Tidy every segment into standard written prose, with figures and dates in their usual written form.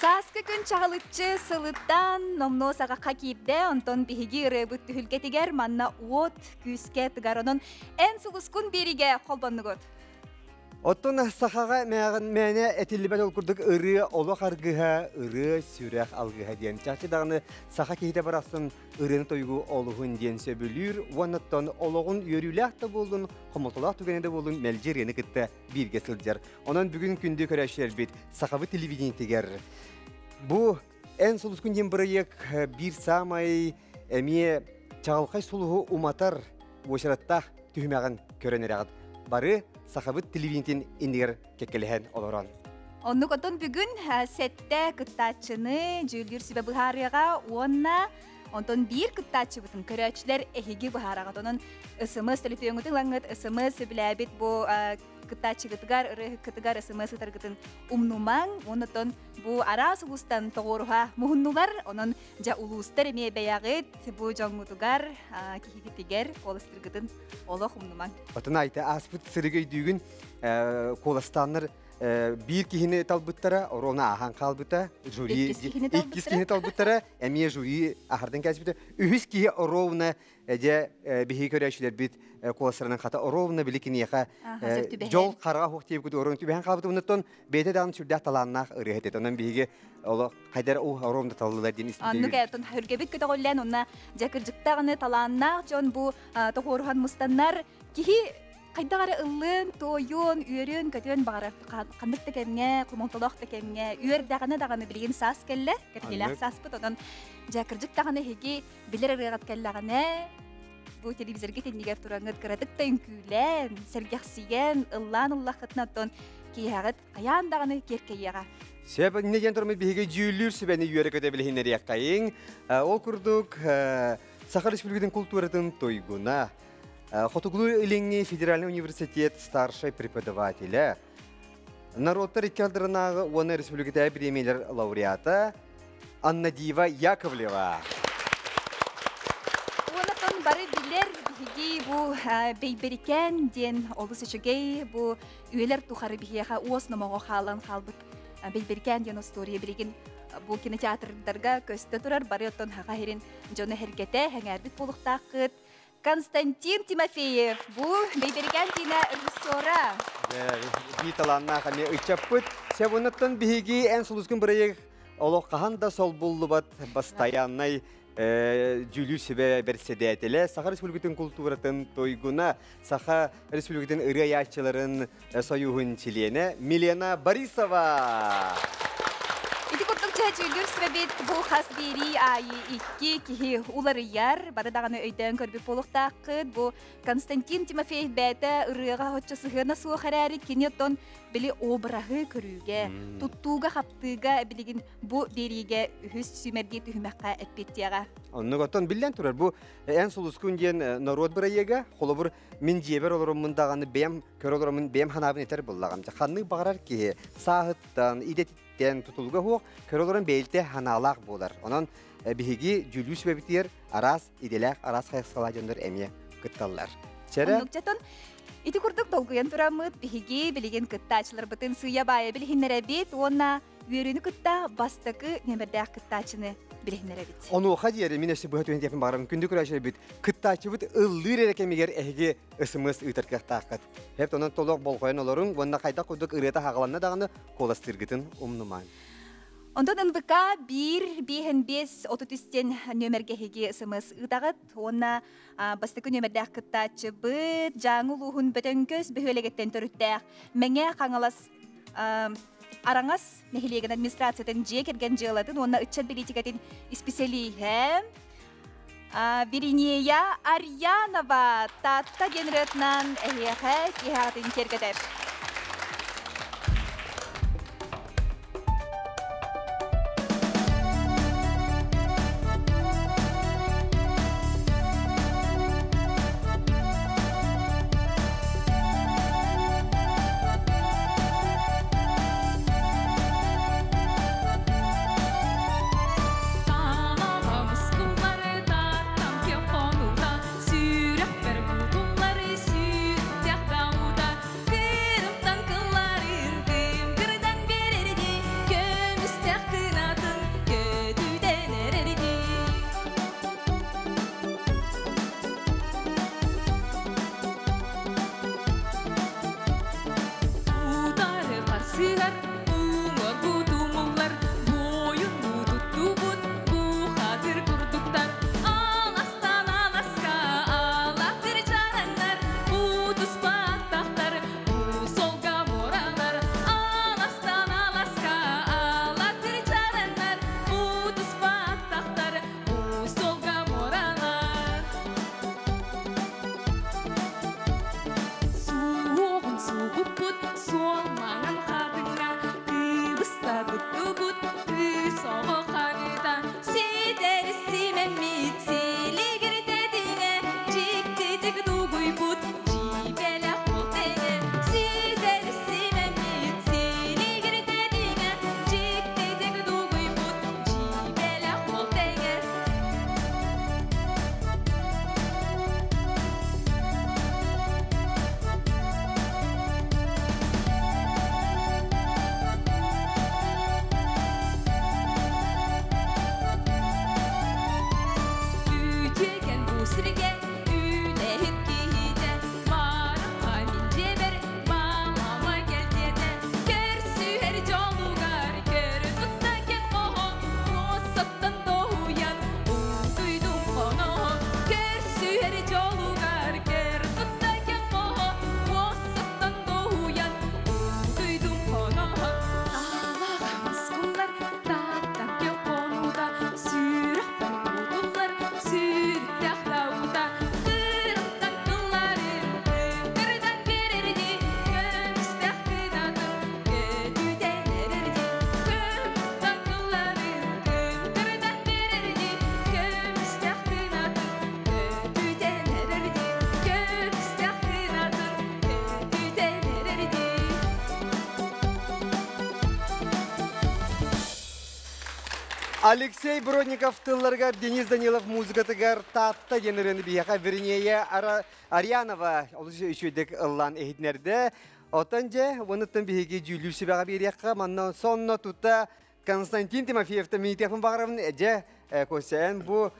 Саска күн чағылытчы сылыттан номно сағақа кейіпде, онтон бігі рыбыт түхілгетігер манна от күске тыгаронын ән сұлыскун беріге қолбанны көт. Оттон сахаға мәне әтілібәт ол күрдік ұры олық арғыға, ұры сүрәқ алғыға дейін. Чақчы дағыны саха кейді барасын ұрыны тойғы олығын дейін сөбілір, оныттан олығын өріләқті болдың, қомылтылақ түгенеді болдың мәлжерені күтті бірге сылдер. Онан бүгін күнді көрәшер бет сахабы телевидение тегер. Бұ ән сұлыскын ден бірайық бір самай әме чағылқай сұлығы уматар өшіраттақ түхімәғын көрінер ағыд. Бары сахабыт телевидениятин индигер кеккелеген олорон. Онны котон бүгін сәтті кыттачыны жүлгір сүбе бұхарыға онна онтон бір кыттачы бұтын көрәчілер әхеге бұхараға. Онын ысымыз телефонғытын лаңғыт ысымыз біләбет бұл кыттачы кытыгар, ұры кытыгар ысымыз кытаргытын умнумаң. Онытын бұл арас ұлыстан тоғыруға мұхыннулар. Онын жа ұлыстар еме бәяғыт бұл жоңғытыгар кейгітігер қолыстыргытын олық умнумаң. Отын айты аспыт сырыгай дүйгін қоластаныр bir kihini talbıttara, orona ahan kalbıta, jüri ikis kihini talbıttara, emiye jüri ahardan kesbite, ühüs kihi orona je bihi köreşler bit kolaslarının kata orona bilikini yaka jol kara hoqtiyip kutu orona tübehen kalbıta bundan bete dan sürdah talannak ırıhet onan bihi ola haydar o orona tallılar din istediği. Annu kayatın hürgebit kötü gollen onna jakırcıktağını talannak jon bu toğuruhan mustanlar kihi Кайдагары ылын, тойон, үйерін, көтөн бағары қандық текемге, құмонтолақ текемге, үйердағаны дағаны білген сас кәлі, кәтелек сас бұд, одан жәкіржік дағаны хеге білер ырғат кәліғаны, бұл телевизорге тендегер тұраңыд кірадық тайын күйлен, сәргәқсиген, ыллан ыллақ қытын аттон кейағыд қаян дағаны керкейеға. Себә неден тұрмыз бейге жүйілір сөбәні үйері көте білгенер яққайын. Ол күрдік Саха Республикатын культуратын тойгуна. Хотуглу Иленни Федеральный университет старший преподавателя. Народтар иккалдырынағы оны республикада премиялер лауреата Анна Дива Яковлева. Онытын бары билер биги бу бейберикен ден олысы шөгей бу үйлер тухары бигеха уос номого халан халбыт бейберикен ден история билеген бу кинотеатрдарға көстө турар бары оттон хаға херин жоны хергете хәңәрбит болуқтақыт Константин Тимофеев, бұл бейберген дина режиссера. Биталанна қаме үтчаппыт. Сәбонаттан бейге ән сұлызгын бірайық олық қахан да сол бұлды бат бастаяннай жүлі сөбе берседетелі. Саха Республикатын культуратын тойгуна, Саха Республикатын ұры аяқчыларын сойуғын чилені Милена Борисова. Жүлдір сүрәбет бұл қас бері айы икки кихи улары яр, бары дағаны өйден көрбі болуқтақыд, бұл Константин Тимофеев бәті ұрыға хотчасығына суы қарәрі кенеттон білі обырағы көруге, тұттуға қаптыға білеген бұл береге үхіс сүмерге түхімәққа әтпеттияға. Onu gotan billen turar bu en soluskun diyen narod birayega kolobur min jeber olurumun dağını beyam kör olurumun beyam hanabın eter bullağamca. Xanlı bağırar ki sahıttan idetitten tutulga hoq kör olurun beylte hanalaq bolar. Onun bihigi jülüs ve bitiyer aras idelak aras xaysalayındır emiye kıttallar. Çere Onlukçaton iti kurduk dolguyan turamıt bihigi bilegen kıttaçlar bıtın suya baya bilhinlere bit ona Üyerini kıtta bastakı nemerdağ kıttaçını bilhinlere bit. Onu oxa diyeri minesi bu hatuyen yapın bağırım kündü kuraşır bit. Kıttaçı bit ıllır erekemeger ehge ısımız ıtırkıq taqıt. Hep onun toluk bol koyan olurun, onunla kayda kuduk ıreta hağalanına dağını kolastırgıtın umnuman. Ondan NVK 1-5 ototüsten nömerge hege ısımız ıtağıt. Ona bastakı nömerdağ kıttaçı bit, жаңыл uğun bötöngöz bühölegetten törüttağ. Menge қаңалас Араңас нехилеген администрациятын же керген жылатын, онна үтчат билетикатын специалиһем Виринея Арьянова татта денретнан эхе кихатын кергетер. Алексей Бродников тылларгар, Денис Данилов музыкатыгар татта денерені бияқа Вернее Арианова үшөйдік ыллан эхиднерді. Отан же, оныттан бейге жүлюсі баға берияққа, манна сонна тұтта Константин Тимофеевті минитехін бағарабын әже көсен бұ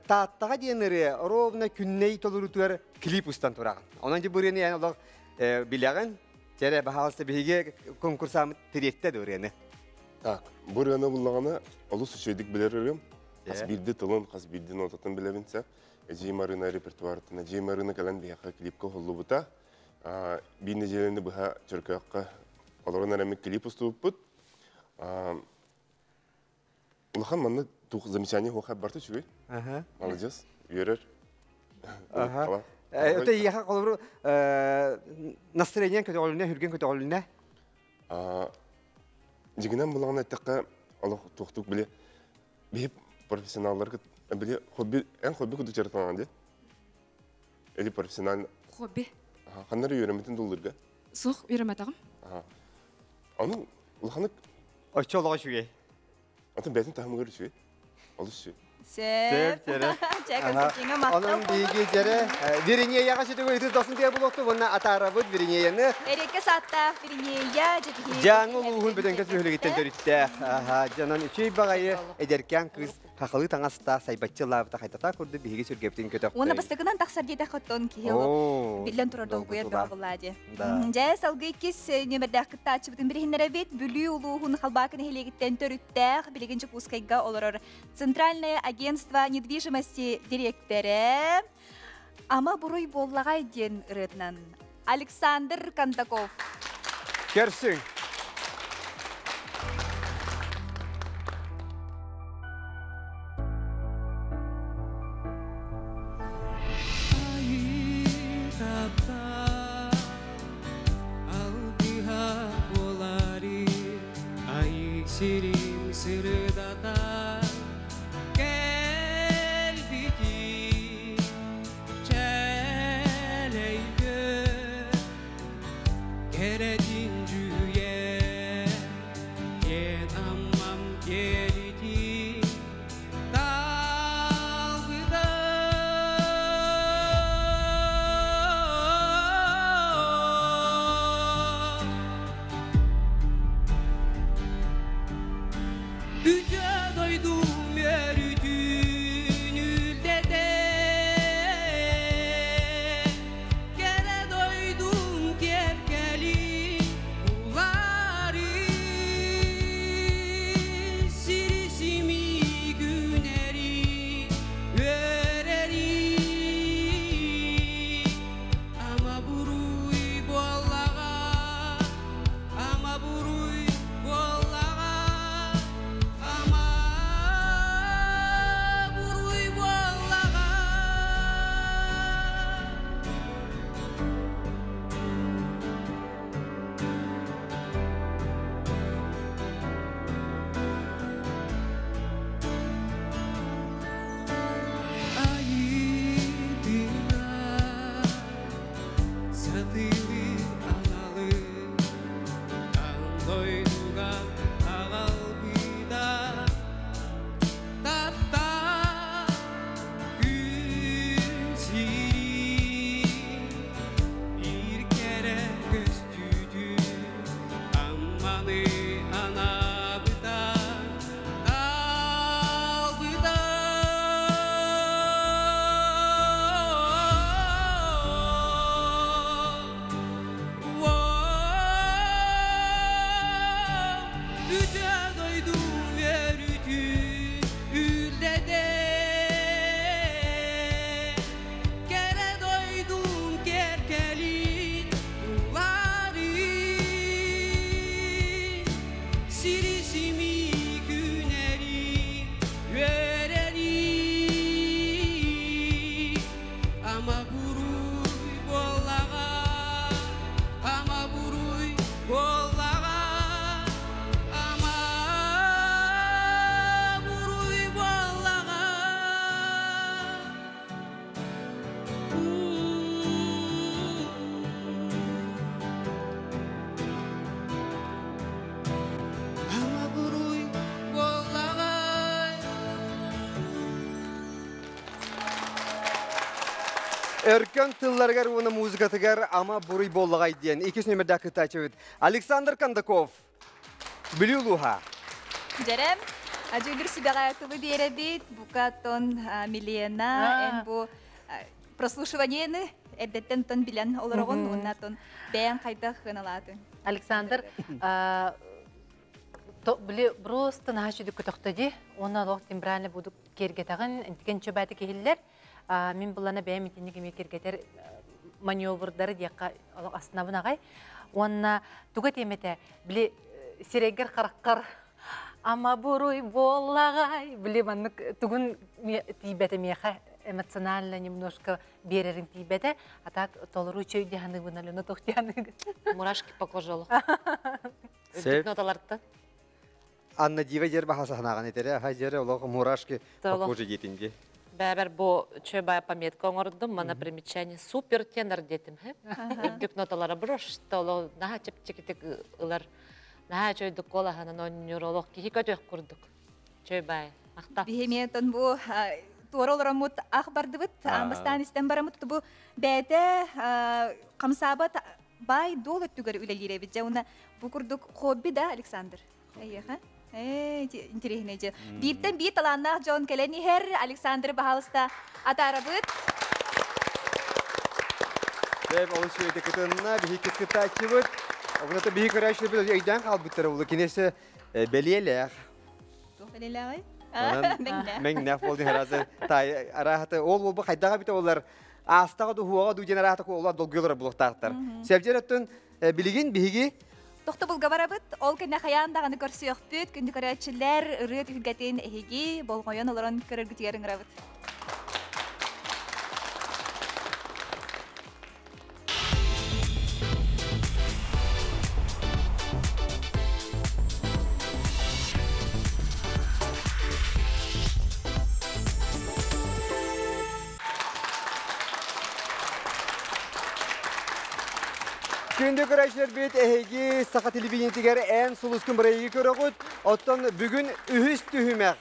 таттаға денері ровна күнней толырутуар клип ұстан тұрағын. Онан же бұрені яны олақ біліғын, жәре бағалысты бейге конкурсамы тіретті дөрені. Так, бұрыны бұллағаны олыс үшөйдік білерірім. Қас бірді тұлын, қас бірді нотатын білебінсе. Жеймарына репертуарытына, жеймарына кәлін бияқа клипқа қолы бұта. Бейіне желені бұға чөркіаққа оларын әрәмі клип ұстуып бұд. Улахан манны замечание хоқа барты чүгей. Молодец, үйерер. Это яха қолыру настроение көте олына, хүрген көте олына? Жегінен бұлағын әттіққа Аллах тоқтық біле бейіп профессионаллар біле ән хобби күдік жаратылған де? Әлі профессионал... Хобби? Қаннары үйереметін долдырға? Соқ үйереметағым. Оның ұлғаны... Очы олаға шүгей? Атын бәтін тағымығыр шүгей? Алыс шүгей? Сеп. Чәкәсікеңі мақтау. Оның бейге жәрі Веренеяға жетігі өйті досын дей бұлықты, бұнна атары бұд Веренеяны. Эрекке сатта Веренея жетігі. Жаңы ұлғын бөтенгі сөйлігеттен төрітті. Жанан үшей бағайы әдеркен қыз қақылы таңасыта сайбатчы лабыта қайтата көрді бейге сүргептен көті. Оны бастығынан тақсар дейді қоттон кейі білен тұрар долгуер бағыладе. Жә салғы кес нөмірдәқ қытта ачыбытын бірігінлері бет бүлі ұлуғын қалбақын хелегіттен төріттәқ білігінші пускайға олырыр. Центральное агентство недвижимости директоры Ама Буруй боллағай ден ұрытынан Александр Кандаков. Керсің. Sirim sırıdata gelbidi çeleygö keredincüye yen ammam gelidi dalgıda Yüce doydum yürüdüğünü dede Gene doydum kerkeli uları Sirisimi güneri vereri Ama buruy bollağa Ama buruy bollağa Ama Örkön tıllargar onu muzikatıgar ama buruy bollagay diyen. İkisi nömerde kıtaçı. Alexander Kandakov. Biliyorluha. Jerem, ajulur sudah tuh direbit buka ton Milena en bu прослушивание эдеттен тон билен олорогон онна тон бәян кайда хыналатын. Александр, били просто нахачыды көтөктөдү. Оны лох тембраны буду кергетагын энтиген чөбәте кехиллер. Мен булана бәян митинге мекергетер маневрдары дияка основнагай. Онна туга темете били сирегер караккар ама буруй боллагай били маннык тугун тибете меха эмоционально немножко берерин тибете, а так толору чөйдө ханы буналына тохтяны. Мурашки по коже. Сеп. Ноталарда. Анна Дива жер бахасахнаган этере, ха жер олог мурашки по коже жетинге. Бәбәр бу чөбай пометка оңордым, мана примечание супер тенор детим, хе? Үрдүк ноталары брош, толо наха чепчекитик ылар. Наха чөйдү кола хана нойнуролог кихи көтөк курдук. Чөбай, мактап. Бихемиятон бу туоролоромут ах бардыбыт, амбастан истен барамут бу бәте камсабат бай долы түгөр үлелиребит. Жауна бу курдук хобби да, Александр. Эйха. Интересно же. Биттен бит аланнах Джон Келени хер Александр Бахалста атарабыт. Деп олшуйды кытынна бихикис кытачыбыт. Огната бихик карашы бил эйдан калбыттыр улы кинесе белиелер. Белиелер. Мен нәф болды харазы тай арахаты ол бу кайдага бите олар астага ду хуага ду женерата ко олар долгылар булуктактар. Себжереттен билигин бихиги Тохта булга барабыт, ол кенне хаяндаганы көрсөкпүт, күндү көрөчүлөр ырыт үлгәтен эһиги болгойон олорон көрөргүтүгөрүн рабыт. Күндү көрәчләр бит эһиги саха телевидениетигер эн сулускун бирайги көрөгөт. Оттон бүгүн үһүс түһүмәк.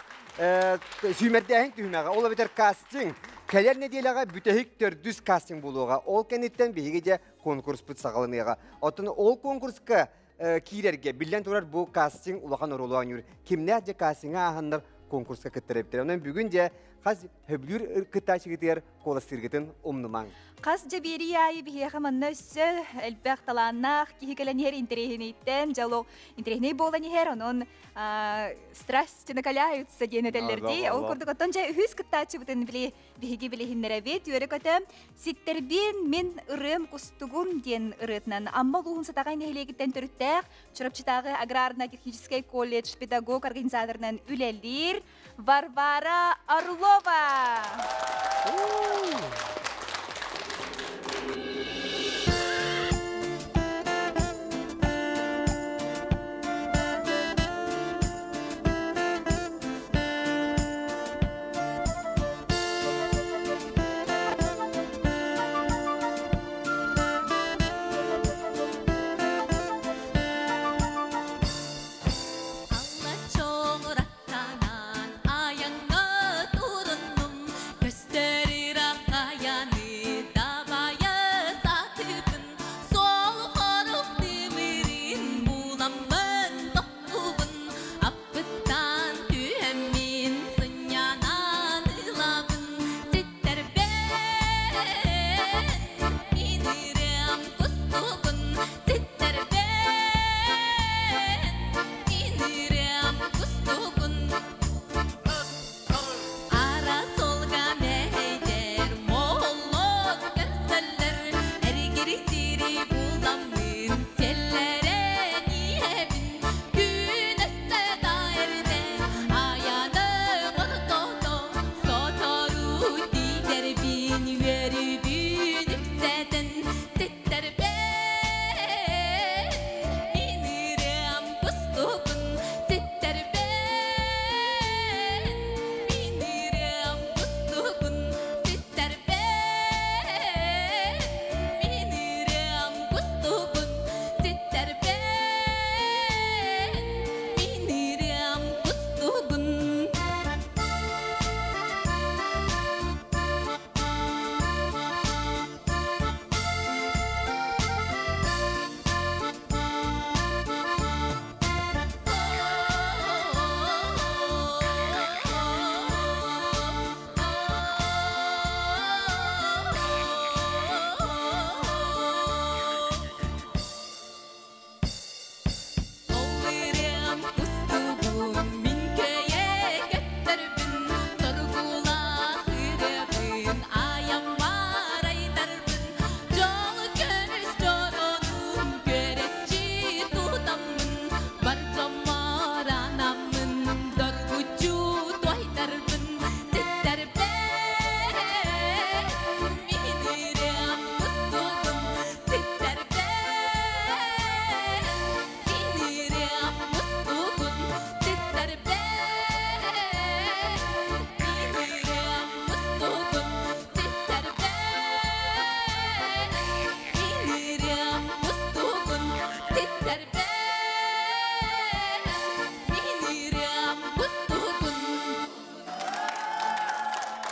Сүймәдәһин түһүмәк. Ол битер кастинг. Келер неделяга бүтәһик төрдүс кастинг булуга. Ол кенеттен бигеже конкурс бут сагалыныга. Оттон ол конкурска кирерге билен турар бу кастинг улаган оролуан юр. Кимнәр же кастингга ахандар конкурска кеттирептер. Онан бүгүн же хаз хөблүр кытачыгытер коластыргытын умнуман. Қас жабери яйы бихеха манна өссө әлбәқ таланнақ кихикеленер интерехинейтен, жало интерехиней боланихер, онон страсть накаляются денетелердей. Ол көрдіготтон жа үхіз кыттачы бұтын бихиги білихиннеребет, үйері көтім ситтербен мен ырым кустугун ден ырытнан. Амма луғын сатағай нехилегіттен түріттәқ, Чурапчытағы аграрно-технический колледж педагог организаторынан үлелер Варвара Орлова. Gösterir akaya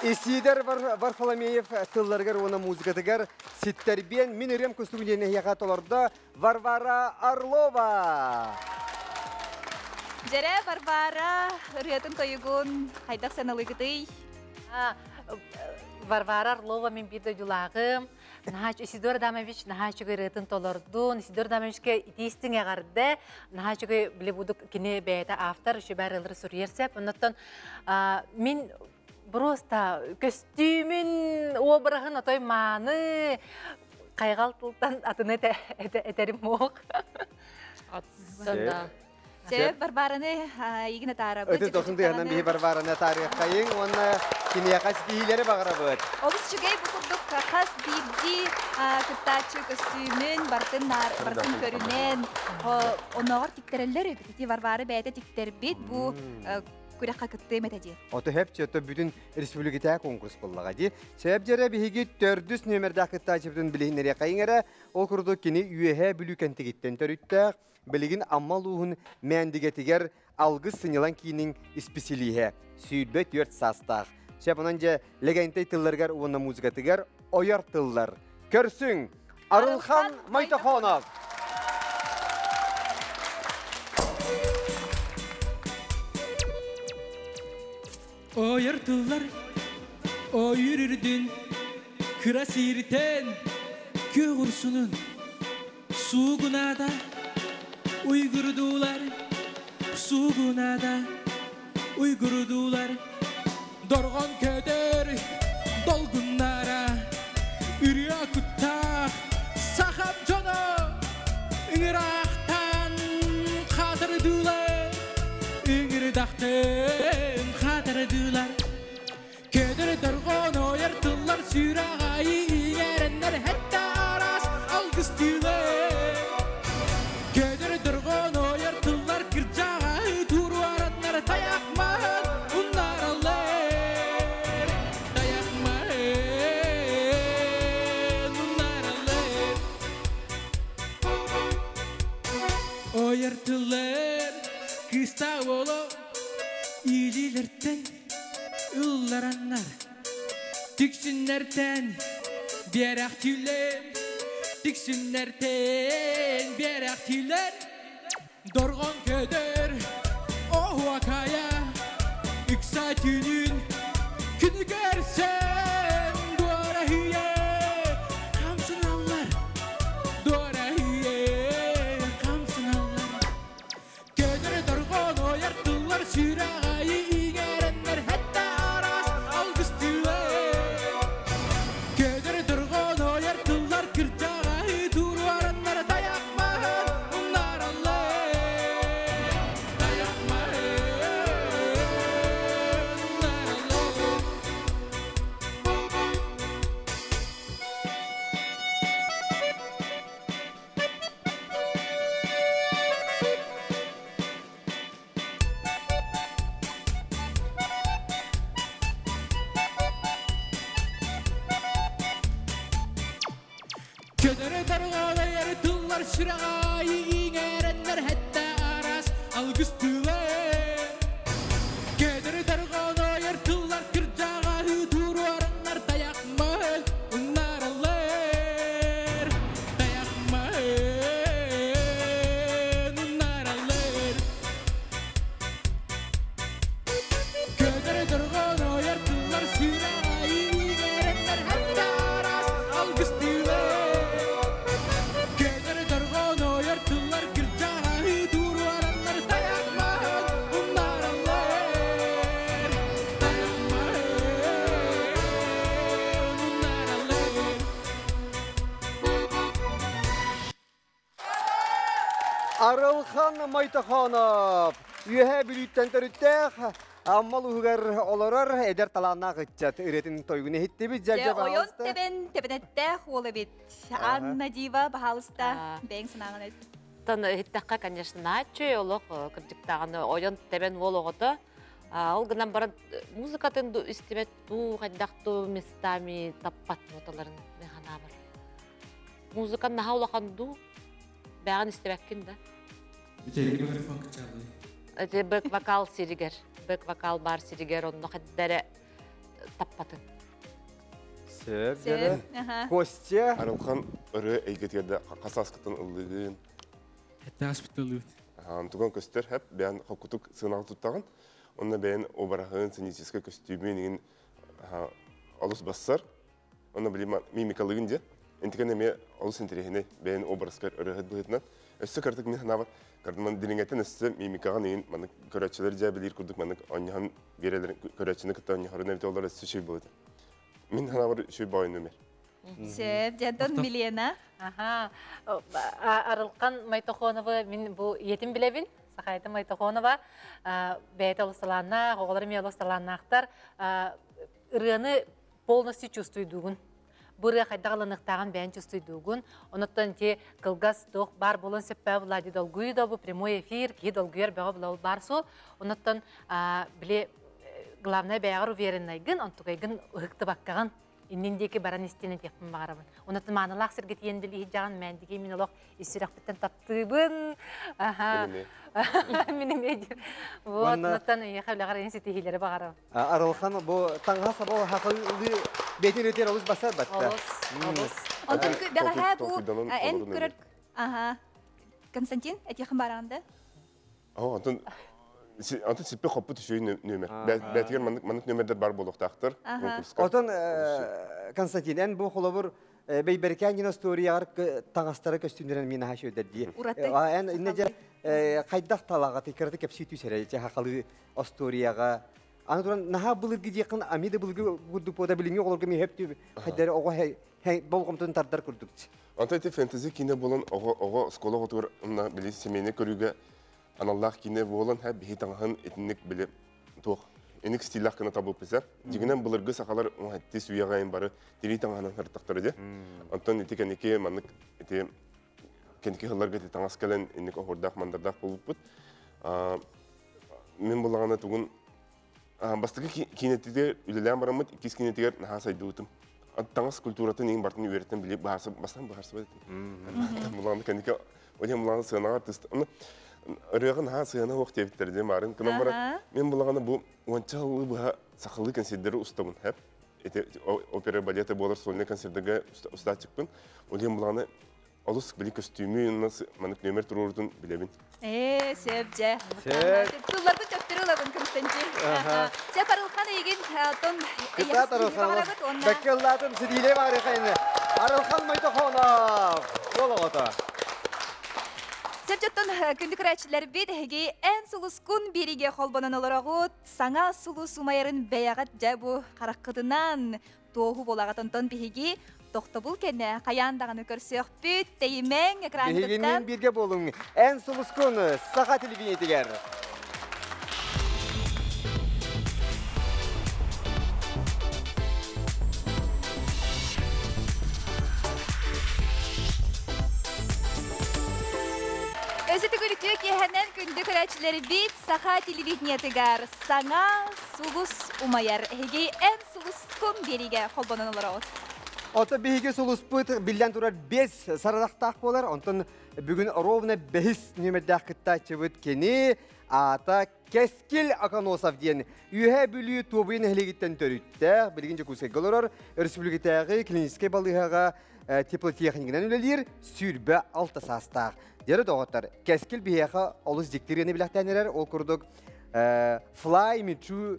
Исидер Варфоломеев тылларгар уна музыкатыгар ситтербен мин ирем кустугдене яка толорда Варвара Орлова. Жере Варвара рыатын койгун хайдак саналыгыдый. Варвара Орлова мен бирде жулагым. Наhaç Isidor Damavich nahaçı rıhtın tolordun. Isidor Damavich'ke itistine garde. Nahaçı bile buduk kine beta after şu barılır süryersep. Ondan min просто kostümün o bırakın atoy manı kaygaltıldan atını eterim moğuk. Аттанда Же Варвараны игне тарабы. Öte tosun diyandan bir Barbara'na tarih kayın. Ona kine kaç dihileri bağırabıt. Обыс чугай бу курдук хас бирди кыттачы костюмын бартын көрүнен оногор тиктерелер эти Варвара бәйте тиктербит бу күрәккә кытты метеди. Oto hep çötü bütün respublikata konkurs bollaga di. Sebep jere bihigi 400 nömerde kıttaçı bütün bilinleri kayıngara o kurdu kini üyehe bülükenti gitten törütte biligin ammaluhun mendigetiger algı sınılan kinin ispesilihe. Süydbet 4 sastaq. Sebep onanca legende tıllargar uğuna muzikatiger oyar tıllar. Körsün Arılhan Maytakhonov. O yırtıllar, o yürürdün, kıra sirten, kö kursunun, suğunada, uygurdular, suğunada, uygurdular, dorgon köder, dolgunlara, ürya kutta, saham jono, ıngıraqtan qadırdular, ıngırdaqtan qadırdular, köder dorgon oyartıllar, sürağayı yerenler, hatta aras algıstılar, köder dorgon oyartıllar, kırcağı turuaranlar, tayakman, unlar alır, tayakman, unlar alır. Oyartıllar, kısta olo, iyililerden, ıllaranlar, tiksinlerden, bierak tüler, tiksinlerden, bierak tüler, dorgon köder, o vakaya, yükseltünün, günü görsen, duvara hüye, kamsın allar, duvara hüye, kamsın allar. Köder dorgon oyartıllar, sürağayı iğerenler, hatta aras algıstılar. Köder dorgon oyartıllar, kırcağı duruaranlar, dayakman, onlar alır. Dayakman, onlar alır. Ködere dargada yaratıllar, sürağayı iğerenler, hatta aras algıstılar. Ködere dargada yaratıllar, kırcağı duruaranlar, dayakman, onlar alır. Dayakman, onlar alır. Ködere dargada yaratıllar, sürağayı iğerenler, hatta aras algıstılar. Ködere dargada oyartıllar, kırcağı duruaranlar, dayakman, onlar alır. Dayakman, onlar alır. Arılhan Maytakhonov. Üyehe bülütten törütte ammal uğur olorar eder talanna gıçat. Üretin toygunu hitti bir Же cevcep ойон ağızda. тебенетте холы бит. Анна Дива бахалыста бең сынаган эт. Тан хиттакка, конечно, начо олох кырдыктаганы ойон тебен вологото. Ол гынан баран музыкатын истебет ту кайдакту местами таппат ноталарын механа бар. Музыкан наха улаканду бәган истебеккин да. Битеги микрофон кычалы. Эти бэк вокал сиригер, бэк вокал бар сиригер, онно хаддере таппатын. Сөп, Сөп, жана. аха. Костя. Аралхан ыры эйгеттерде касаскытын ыллыгын. Хәтта hospital. Антуган көстер хәп бән хакутук сынал туттаган. Онда бән обарахын сценический костюмын алус бассар. Онда билем мимикалыгын же. Интегене ме алус интерехне бән образкар ырыгыт булытнан. Өссө картык мен ханабар. Кардыман дилингетен өссө мимикаган ин маны көрәчләр жа билер курдук маны аньян берелер көрәчне кытта аньян нәвте олар өссө шей булды. Мен ханабар шей байын өмер. Сөп, жантон Милена. Аха. Арылқан Майтохонова мен бұл етім білебін. Сақайты Майтохонова бәйт олысталанна, оғылар мен олысталаннақтар ұрыны полностью чувствуйдуғын. Бұры қайдағылынықтаған бәйін чувствуйдуғын. Оныттан те қылғас доқ бар болын сөппә бұлады долгуй да бұл прямой эфир, ки долгуйер бәға бұлау бар сол. Оныттан біле главная бәғар увереннайгын, онтуғайгын ұғықты баққаған. Иннендеки баран истене текпін бағарабын. Онаты манылақ сіргет енділі жағын мәндеге мен олық исірақ біттен таптыбын. Менің мейдер. Вот, онаттан еқәуліғар енсетігілері бағарабын. Аралхан бұл таңға сабау хақылы бетер өтер олыс басар бәтті. Олыс. Онтон бәғаға бұл Токиданың ән олырын көрір... Константин, әтеқін барағында? Антон сипе хоппут үшөй нөмер. Бәтігер манық нөмердер бар болуқтақтыр. Отон Константин, ән бұл қолабыр бейберкен ен историяғар таңастары көстүндерін мен аға шөйдер дей. Уратты. Ән инне же қайдақ талаға текерді кәпсі түйсәрі, же хақалы историяға. Аны тұран наға бұлырғы дейқін, амиді бұлырғы күрдік бода біліңе олырғы мен хөптіп, қайдары оға болғымтын тардар күрдік. Антон әте фэнтези кине болын оға скола ғотуыр білі семейне көрігі аналлах кине болын һәм бихи таңғын етінік білі тоқ. Енік стилях кіна табылып бізер. Дегенен бұлырғы сақалар оңатты сүйеғайын бары дери таңғанын ғырттақтыр де. Антон әте кәнеке манық әте кәнеке ғыларға әте таңас кәлін енік оғырдақ мандардақ болып бұд. Мен болағана тұғын бастығы кинетігер үлелән барамыд, икіз кинетігер наға сайды ұтым. Таңас культуратын ең бартын үйереттен біле бастан бағарсы бәдетім. Болағаны кәнеке олен болағаны сығынаға тысты. Рыгын ха сыяна оқ тебиттерден барын. Кынан бара мен болағаны бұл ончалы бұға сақылы концерттері ұстабын әп. Опера балеты болар сольный концертіге ұста чықпын. Олен болағаны алыс білі костюмі манық нөмер тұрурдың білебін. Сөп жа. Тұлларды төптірі олабын, Константин. Сөп Арылхан еген тон... Кытат Арылхан, бәккеллатын сидиле бары қайны. Арылхан Майтохонов. Олағыта. Сәпчеттон күнді күрәтшілер бет әге ән сұлыс күн береге қолбанан оларағыт, саңа сұлыс умайырын бәяғат жәбу қараққыдынан тоғы болағатын тон беге тоқтабыл кәні қаяндағыны көрсек бүт тәйімен экраны Бегенмен бірге болың. Ән сұлыс күн саға телевизиятегер. Өзеті күліктер кехенен күнді күрәтшілері бет саха телевидениятыгар саңа сұлыс умайыр. Әге ән сұлыс күн береге қолбанан оларағыт. Ота беге сұлыс бұт білден тұрар 5 сарадақтақ болар. Онтын бүгін ровна 5 нөмірдақ қытта чыбыт кені ата Кескил Аканосов ден. Үйе бүлі тобын әлегеттен төрітті. Білгенже көсек ғылырар. Республикатағы клиническай балығаға теплотехникінен өлелер сүрбі 6 састақ. Дері доғыттар, кәскіл бейеға олыс дектерені біліқтәнерер, ол күрдік Fly me to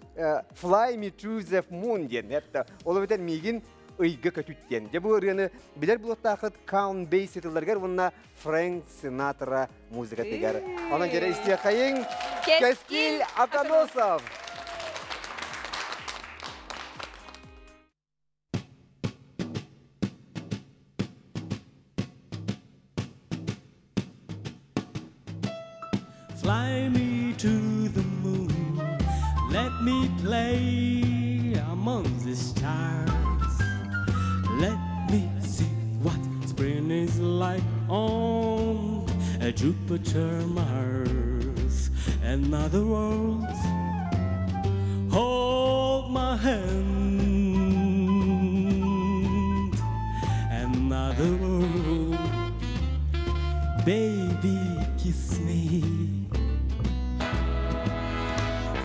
the moon ден. Ол өтен меген ұйғы көтіттен. Де бұл ұрыны білер бұлықтақыт Count Basie тыларғар, бұнна Frank Sinatra музыка тегер. Онан жері істе қайын Кескил Аканосов. Fly me to the moon, let me play among the stars. Let me see what spring is like on Jupiter, Mars, and other worlds. Hold my hand, another world. Baby, kiss me.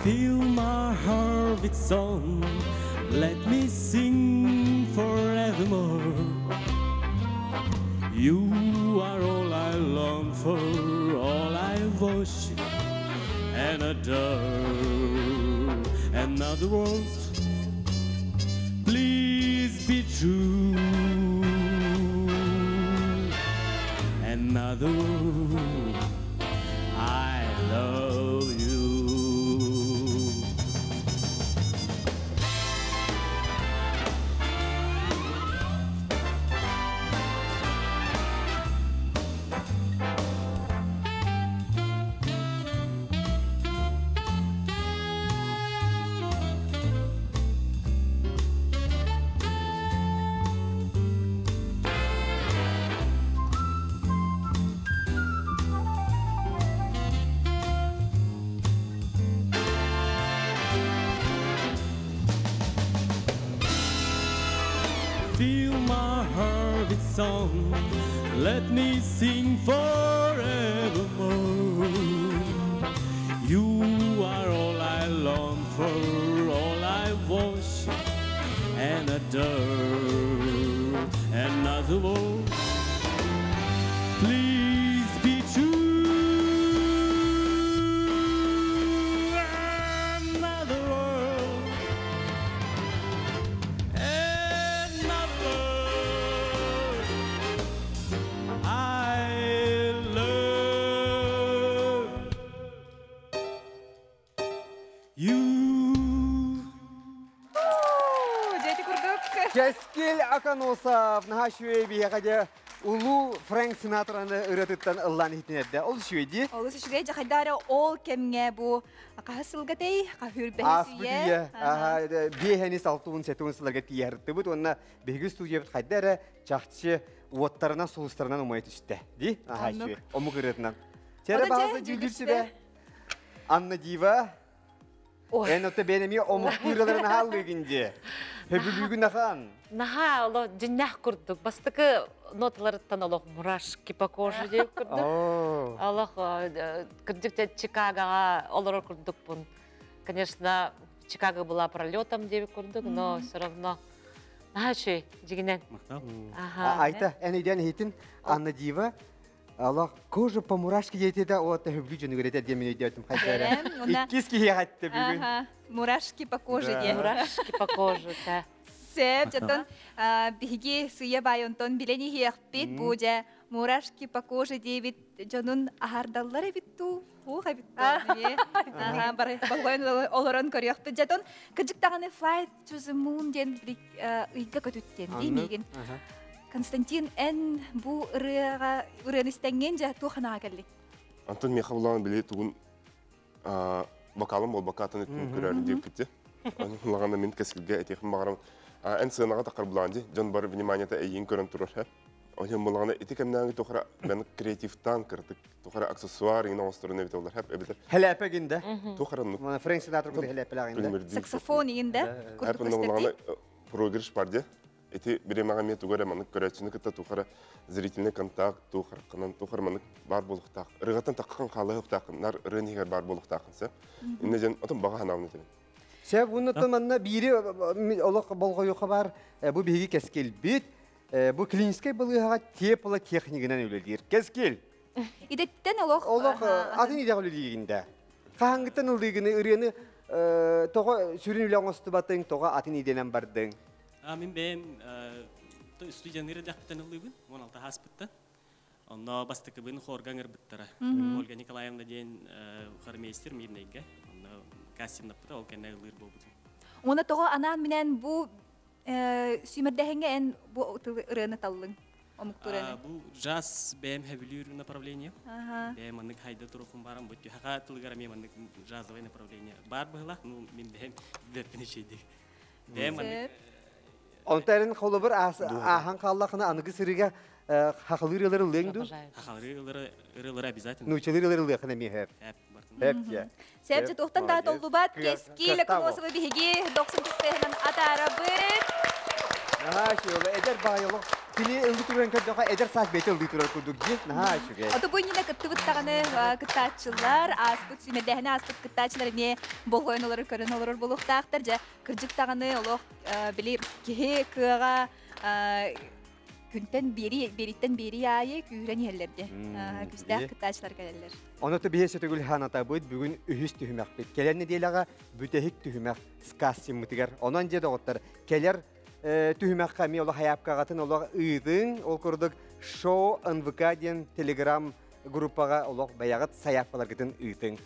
Fill my heart with song, let me sing forevermore. You are all I long for, all I worship and adore. Another world, please be true. Another world, I love you. Fill my heart with song, let me sing forevermore. You are all I long for, all I worship and adore. Another world, please be true. Another world, I love you. Жети курдук. Кескел Аканосов, наха шуе биягаде улу Фрэнк Синатраны ырытыттан ыллан хитинедде. Ол шуеди. Олус үшүгэй жахайдары ол кемге бу кахасылгатей, кахүрбэхисие. Аспудия, бейхени салтуын сетуын сыларга тиярытты бұд. Онна бейгі студия бұд қайдары жақчы уоттарынан, соғыстарынан умай түшті. Ди? Аха шуе, омы кырытынан. Тері бағасы жүлдірсі бе? Анна Дива. Эн өті бенеме омық күйрелерін халлығынде. Хөбілігін ақан. Наха оло жиннах курдук. Бастыкы ноталарыттан олох мурашки по коже деп курдук. Олох кырдыкте Чикагоға олор курдук бун. Конечно, Чикаго была пролетом деп курдук, но все равно наха чүй жигинен. Айта, әнейден хейтін Анна Дива. Allah кожа по мурашке жетеді, оты хөблі жөні көреді демен өйдетім қайдары. Иккіз кейе қайтты бүгін. Мурашки по коже де. Мурашки по коже, да. Сеп, жатын биги сыя байонтон билени хияқпит, бу жа мурашки по коже девит жонун ахардаллары битту. Хуға битту. Балғойын олорон көріяқты. Жатын кыжықтағаны Flight to the Moon ден үйгі көтіттен деймеген. Константин, ән бұ ұрыныстенген жа туғанаға кәлі? Антон Мехаулан біле тұғын бақалым ол бақатын өткен көрәрін деп кетті. Лағанда мен кәскілге әтекім бағарам. Ән сығынаға тақыр бұланды. Жон бар вниманията әйін көрін тұрыр. Олен бұлағында әтекімнәңгі тұқыра бәні креативтан кірдік. Тұқыра аксессуар еңін оңыстырын әбет олар. Хәләпі гінде? Тұқыра нүк. Фрэнк Синатр күлі хәләпі лағында. Саксофон еңінде? Прогресс эти беремага мен тугара манык көрөчүнү кытта тухара зрительный контакт тухара канан тухара манык бар болуктак ыргатан таккан калык такындар рынигер бар болуктакынса инде жен отун бага ханавны деп. Сеп унутун манна бири олок болгоюка бар бу биги кескел бит бу клинический былыга тепло техниканан өлөдир. Кескел. Идеттен олок атын иде өлөдигинде. Каңгытын ылдыгыны ырыны тога сүрүн үлөңөстү батың тога атын иденен бардың. Мен бәйім студияныры дәқтен ұлыбын, 16 хаспытты. Онда бастықы бұны қорған әрбіттара. Ольга Николаевна дейін қармейстер мейірнейге. Онда кастинг наптыра, ол кәнне ұлыр бол бұдың. Оны тоғы анан менен бұ сүймірдәхенге ән бұ ұрыны талың? Бұл жас бәйім әбілер направление. Бәйім анық хайда тұрықын барам бұд. Хақа тұлғара мен анық жазывай направление. Бар бұғыла, мен бәйім дәрпіне шейді. Бәйім анық Онтарын қолы бір ахан қаллақына анығы сырыға хақылыр елері ұлыңды? Хақылыр елері обязательно. Нучалыр елері ұлыңды мен хәп. Хәп, я. Сәбжі тоқтан да толды бат, кескейлі күносывы бігі 90 күстեղінен ата арабы. Аха, шейлі, әдер бағылық. Кини ылды туран көрдөка эдер саат бете ылды турар курдук ди. Наха шуге. Ото буйнина кыттыбыттаганы кыттаачылар, аспыт сүймелдехіне аспыт кыттаачылар не болгойн олар көрін олар болуқтақтар, жа кыржыктаганы олох били кеhe кыга күнтен бериттен бери айы күйрен ерлерде. Күстәк кыттаачылар келелер. Оноту бие сөтөгүл ханата бут бүгүн үһүс түһүмәк бит. Келерне диелага бүтехик түһүмәк скасси мутигер. Онан же доготтар келер түһүмәк ками ола хаяпкагатын ола ыйдын ол курдук шоу НВК ден телеграм группага ола баягат саяпкалар гытын ыйдын.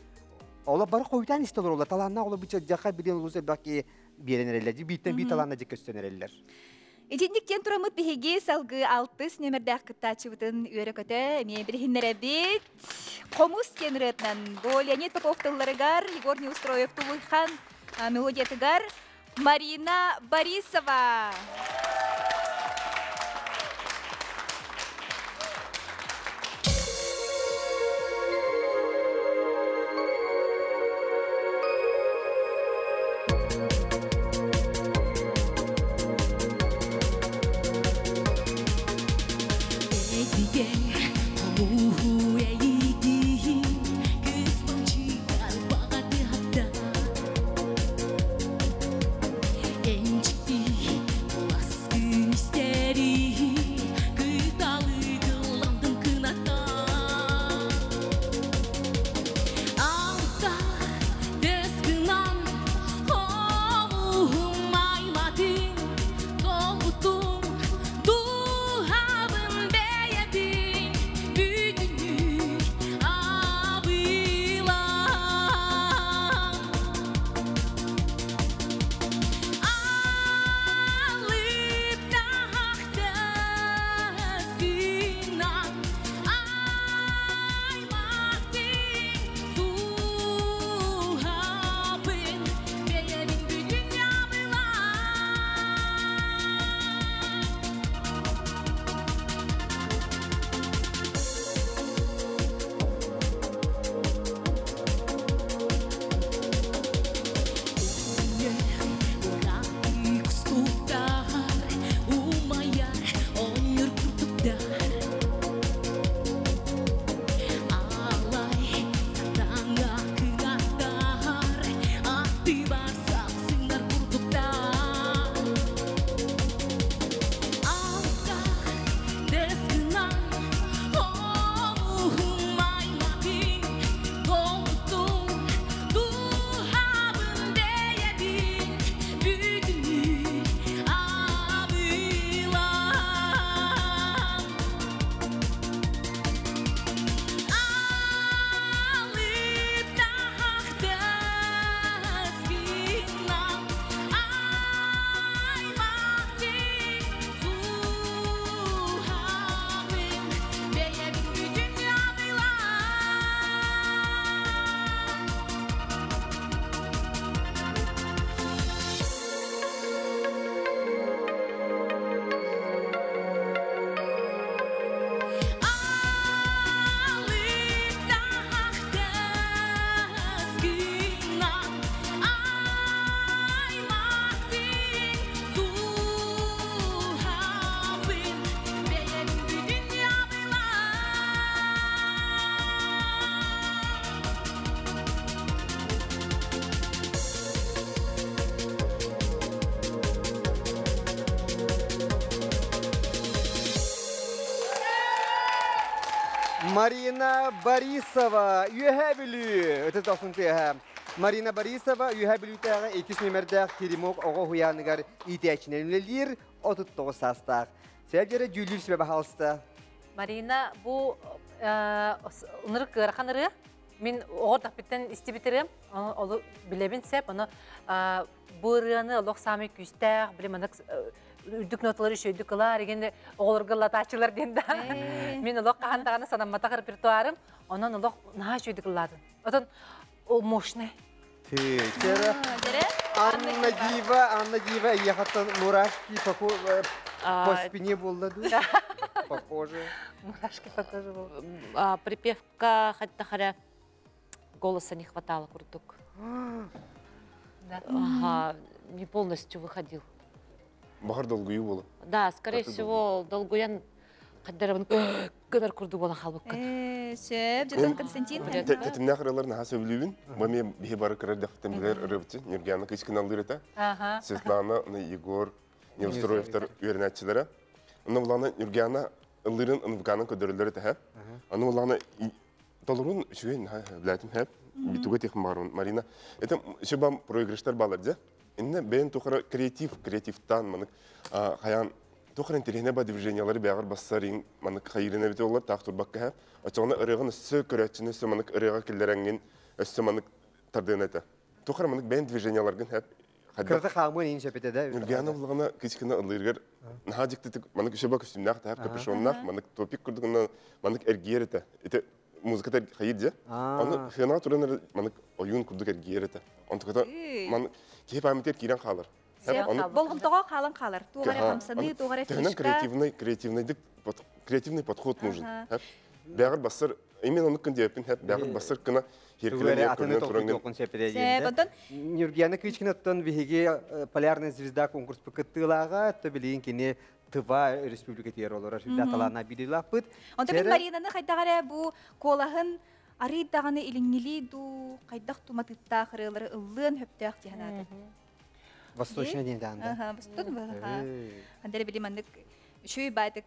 Ола бар койтан истолор ола таланна ола быча жака биден улуса баки беренерлер. Биттен бит таланна же көстөнерлер. Итинниктен турамыт биһиги салгы 6 номердах кыттаачыбытын үйрөкөтө эме билихиннере бит комус кенретнан бо Леонид Попов тылларыгар Егор Неустроев тулуйхан мелодиятыгар Марина Борисова. Marina Борисова üyebilü. Öte tasın tehe. Marina Борисова üyebilü tehe 2 numerde Kirimok oğu huyanıgar ihtiyaçlarınlar 39 sastaq. Sevgili Jülül sebebe halsta. Marina bu onları kırkanırı min oğur takbitten istibitirim. Onu bilebin sep onu bu rıyanı loq sami küster bilemedik ürdük notaları şöydük kılar egende oğurgılla taçılar dendi. Min loq kahandağını sanamata repertuarım. Onun loq naha şöydük kıladın. Odan o moşne. Тера. Анна Дива ехала мурашки по спине было. Похоже. Мурашки похоже было. Припевка Хаттахаря голоса не хватало, куртук. Да. Ага, не полностью выходил. Бахар долгую болу. Да, скорее всего, долгуян каддарабын гынар курду болан халбыккын. Сөп, жадам Константин. Тетимне қыралар наға сөйлеуін, маме бихе бары кырар дақтын білер ұрыбыты, Нергияны кычкын алдыр еті. Светлана, Егор, Невстроевтар үйерінәтчілері. Оны бұланы Нергияна ылырын ұнвғанын көдірілер еті әп. Оны бұланы долырын үшіген біләтім әп. Битуға текім бармын, Марина. Это еще бам проигрыштар балар, да? Инне бәйін тұқыры креативтан, манык, қаян, тұқырын терехіне ба движениялары бәғір бассарың, манык, қайырына беті олар, тақ тұрбаққа әп. Açığına ırığın üstü körətçini üstü manık ırığa killerengin üstü manık tardığın ete. Tuğra manık ben движенияларгын hep Kırta xamın in şepete de. Nurgana bulağına küçüküne ılırgır. Nahacık tetik manık işe bak üstümnaq hep kapışonnak manık topik kurduguna manık ergiyer ete. Ete muzikata hayırca. Onu hına turanır manık oyun kurduk ergiyer ete. Onu tukata manık keyif ameter kiran kalır. Болгомтого қалың қалар. Туғара қамсаны, туғара фишка. Креативный подход нужен. Бәғір басыр, именно оны күнде өпін, бәғір басыр күні херкілерге көрінен тұрыңын. Нюргияны күчкінеттен бігеге полярная звезда конкурс пықыттылаға, төбелейін кені Тыва республикатер олар, даталарына білілі апыт. Онда мен Маринаны қайдағары бұл қолағын арыйдағаны иліңгілі ду, қайдақ туматытта қырылары ұлын хөптіғ деген ады. Восточный день даңды. Восточный день. Андары білім андық шүй байтық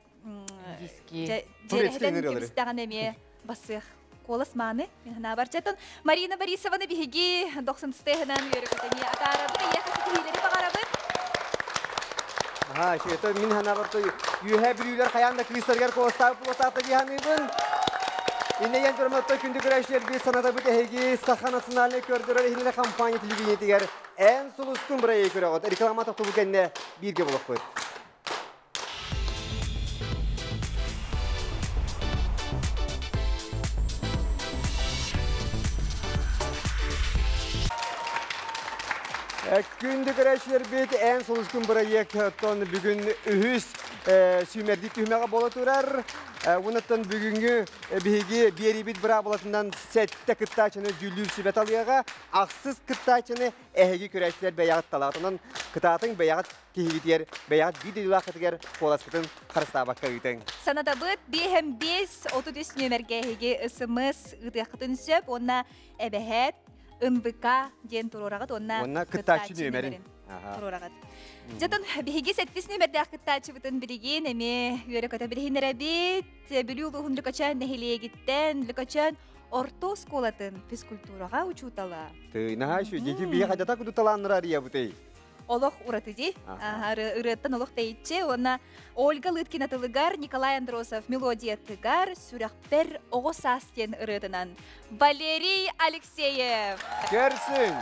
Турецкий жерден эме басық қолыс маны. Мен бар жатын Марина Борисованы бігеге 90-стығынан үйері көтіне атарабы, ехасы кейлері бағарабы. Шүйеті мен хана барды үйе білеулер қаянда кристергер қолыстапы дейханыбын. Инеген тұрматты күнді көрәшілер бір санада бұд әйге саха национальный көрдірер әйгілі компания телевидениетігер ән сұлыскын бір әйге көрі ғод. Рекламат оқты бұкенне бірге болып қойд. Күнді көрәшілер бет ән сұлыскын бір әйгін бүгін үхіс сүймердік түймеға бола тұрар. Онаттан бүгінгі бігі беребет бұра болатындан сәтті күттачыны жүлір сүбет алыяға, ақсыз күттачыны әйгі көрәшілер бәяғыт талатынан күтатын бәяғыт кейгетер, бәяғыт биделі ақытығар қоласкытын қарыстабаққа үйтің. Санада бұд 5-5-33 нөмерге әйгі ұсымыз ұдықытын сөп, онна әбәхет, ынбыка ден тұрорағыт, онна күттачы нөмерін. Жатын бігі 7 нөмерді ақыттачы бұтын біреген, әме үйері көті біргенер әбет, білі ұлығын лүкачан нәхилегеттен, лүкачан орто сколатын физкультураға учутала. Наға шу, деки бейі қадата күдуталаныр ария бұтай? Олық ұраты де, ұраттан олық тәйітче, оны Ольга Лыткина тылығар, Николай Андросов мелодия тығар, сүрәқтер оғыз астен ұрытынан. Валерий Алексеев! Көрсін!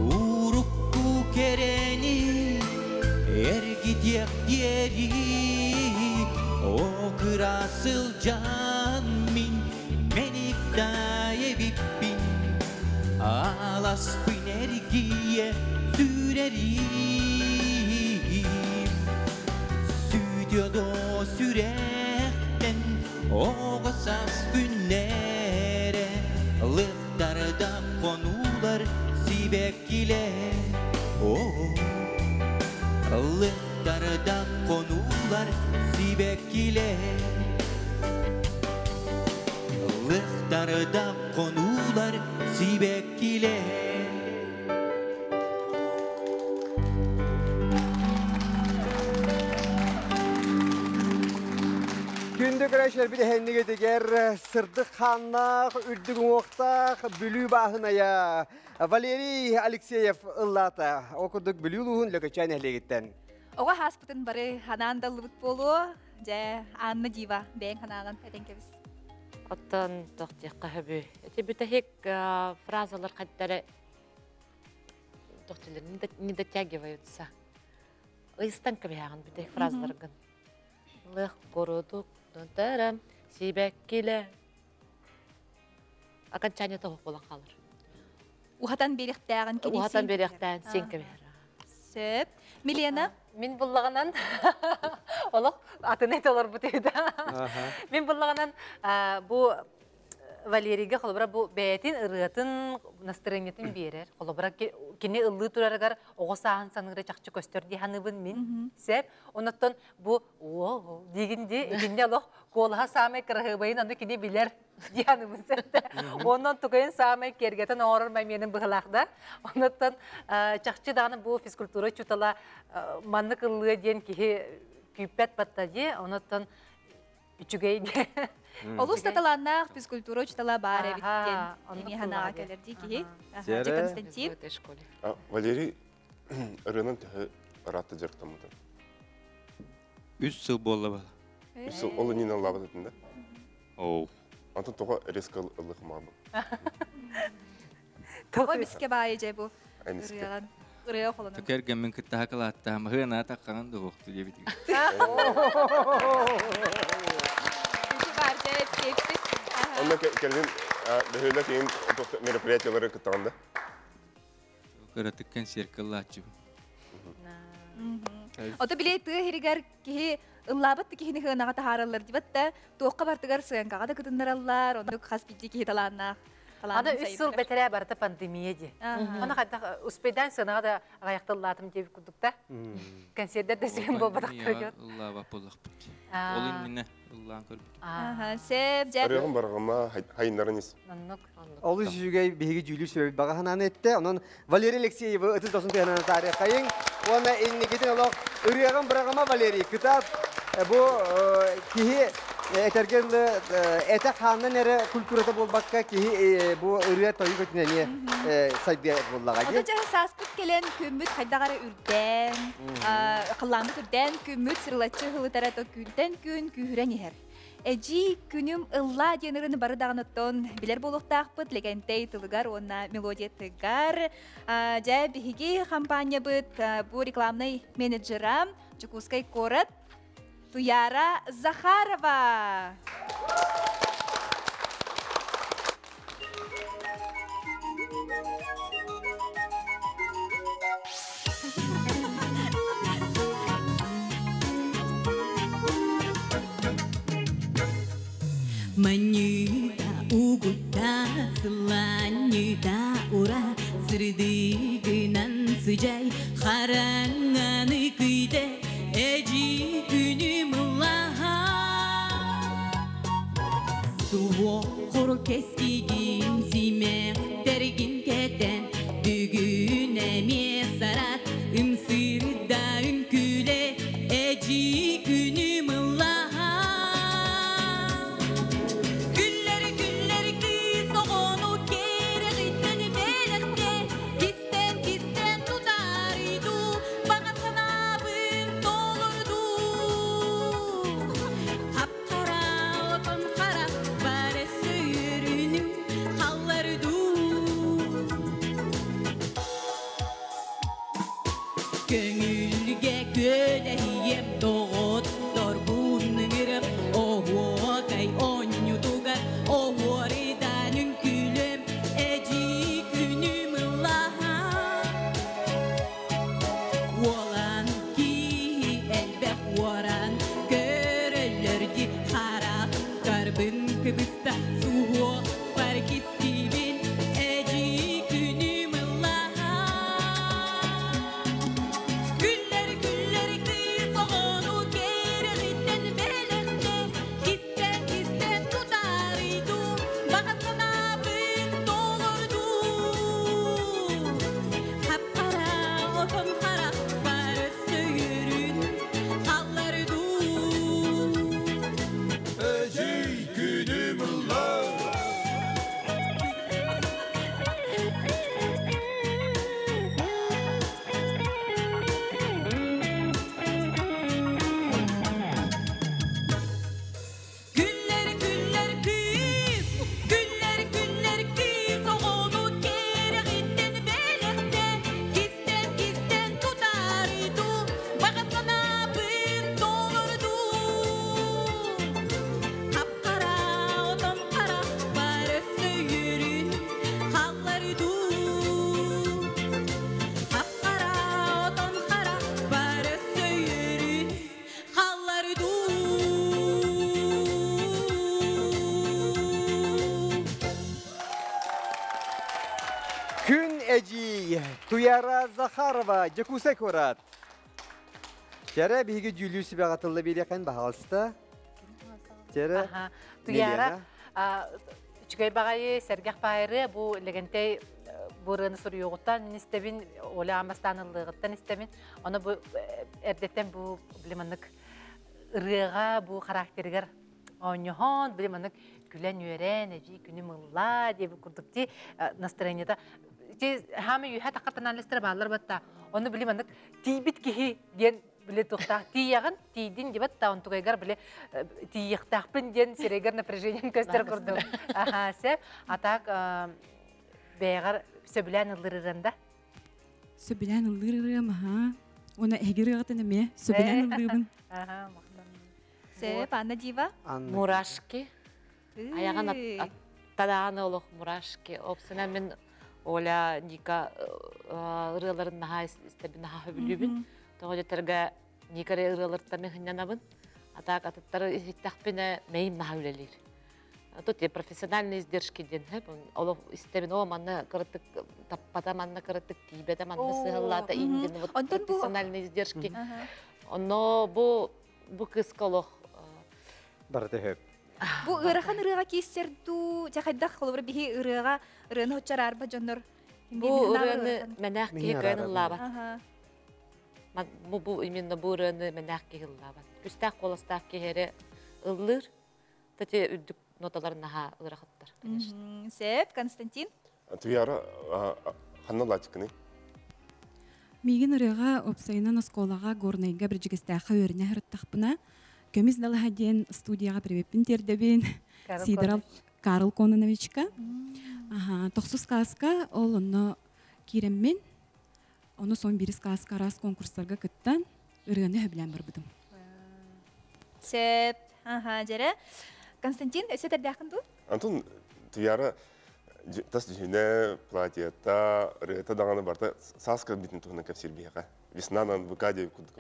Urukku kereni Irasıl can min menik daye bippin alas pinergiye sürerim stüdyoda sürekten oğasas günlere lıhtarda konular sibek ile lıhtarda konular sibek ile lıhtarda konular sibek ile Gündük reşer bir de henni gediger sırdık xannaq, ürdügün oqtaq, bülü bahınaya. Valeri Alekseyev ıllata. Okuduk bülüluğun lökeçen ehlegitten. Oğa haspıtın bari hanan dallıbıt bolu. Je Anna Diva ben hanağın edenkebіз. Оттан тохтиякка хөбү. Эти бүтәһек фразалар хәттәре тохтилер не дотягиваются. Ыйстан кебяган бүтәһек фразалар гын. Лых корудук тәрәм сибәк килә. Окончание того булан калыр. Ухатан беректәгән кедесе. Ухатан беректән сен кебер. Сөп. Милена. Мин буллаганан олох атыны толор бутыда. Мин буллаганан бу Валерийге холобра бу бәйтин ырытын настроениятын берер. Холобра кине ыллы тураргар огосаан саныгы чакчы көстөр диханыбын мин. Сеп оноттон бу о дигинде кине олох колха саме кырыгыбайын аны кине билер диханыбын сетте. Онон тугайын саме кергетен орор менин быгылакда. Оноттон чакчы даны бу физкультура чутала маннык ыллы ден кихи күппет баттади. Оноттон үчүгейде. Олус таталаннах физкультура чутала бар биттен. Эми ханага келерди ки. Константин. Валерий ырынын тәһе ратты жыртамыды. 3 жыл болла бала. 3 жыл олы нин аллабы дединде. Оу. Антон тога резко ылык мабы. Тога биске бай же бу. Айныске. Ырыя холона. Текерген мен кытта хакалатта, махына такканан догокту дебитик. Онда келдин дөһөлө кейін мероприятиялары кыттаганда. Кыратыккен серкаллачу. Ото биле ты хиригер ки ыллабыт кихини хынага тахаралар дибатта тоққа бартыгар сыянкага да кытыннараллар, онда хас бидди ки талааннах. Аны 3 жыл бетере барты пандемия ди. Аны кайда успедан сынага да аяктылатым деп кудукта. Концертер десен болбадактыр. Алла болак бит. Ол инне Аллаһын көрбүт. Сеп же. Арыгын баргама хайындарыныз. Олы жүгей беги жүлү сөйбүт баганан этте. Онон Валерий Алексеев 39 тенен тарих кайын. Оны иннигиден олог ырыгын баргама Валерий кытап бу кихи этерген эте ханнын эре культурата болбакка кихи бу ырыя тойу көтүнөне сайдыя боллага. Ото же саспыт келен күмүт хайдагары үрден, кылланды үрден күмүт сырлачы хылытара то күнден күн күһүрен ихер. Эжи күнүм ылла денерин барыдагыныттон билер болуктаакпыт легендей тылыгар онна мелодия тыгар. Жа биһиги компания быт бу рекламный менеджерам Чукускай корот Туяра Захарова. Манюда угута сыланюда ура сырдыгынан сыжай хараңаны күйде эжи күнүм лаха суоқор кескигин симектергин кетен бүгүн эме сарат ымсырда үнкүле эжи күнүм лаха Köngülge kölehiyem doğuttor bunun girip ohu Күн әжи, Туяра Захарова, Жакуса көрат. Жәрі бігі жүлі себе ғатылы берекен бағалысты. Жәрі Туяра, үчігай бағайы, сәргәқ бағайры, бұл легентэй бұрыны сұрыйоғыттан, нестебін, олы амастанылығыттан нестебін, оны бұл әрдеттен бұл білімінік ұрыға, бұл характергер оңыған, білімінік күлән үйерен, әжі күні мұлла, деп күрдікті настроениеда. Хамы үйә таққаттан әлістірі бағалар бәтті, оны білімінік тейбіт кейі ден біле тұқтақ, тейяғын, тейдін деп бәтті, оны тұғайғар біле тейіқтақпын ден серегер напряжениен көстер күрді. Сәп, атақ бәйғар сөбілән ұлырырында? Сөбілән ұлырырым, оны әгері ғатын әме, сөбілән ұлырырым. Сәп, Анна Дива? Мурашки. Аяған аттадағаны олық мурашки. Опсынан мен оля ника ұрыларын наға істебін, наға хөбілюбін. Тоғы жетерге никаре ұрылырттан мен хынянабын. Атақ аттаттары иттақпені мәйім наға өлелер. Тут профессиональные издержки ден. Олық істебін, о, манна кырыттық таппата, манна кырыттық тибеті, манна сығылата инден. Вот профессиональные издержки. Но бұл кысқа олық Барты хөп. Бу ырыхан ырыға кейстерду, жақайдақ қолыбыр бігі ырыға ырыны хотчар арба жоннор. Бұл ырыны мәнәқ кейі көйін ұллабат. Бұл именно бұл ырыны мәнәқ кейі ұллабат. Күстәқ қоластақ кейері ұллыр, тәте үддік ноталарын наға ырақыттар. Сәп, Константин? Туяра қанна латикіні? Меген ырыға опсайынан осколаға горнайға бір жігістәқі өріне хүріттақпына. Көміз далаға ден студияға привеппін тердебен Сидоров Карл Кононовичка. Тоқсыз сказка ол оны кереммен. Оны сон бірі сказка рас конкурстарға күттен үргені өбілен бір бұдым. Сәп, жәрі. Константин, өсі тәрдәқін бұл? Антон, Туяра тас жүне платьета, рыта дағаны барта саска бітін тұғына кәпсер бейға. Веснанан бұқаде күдік.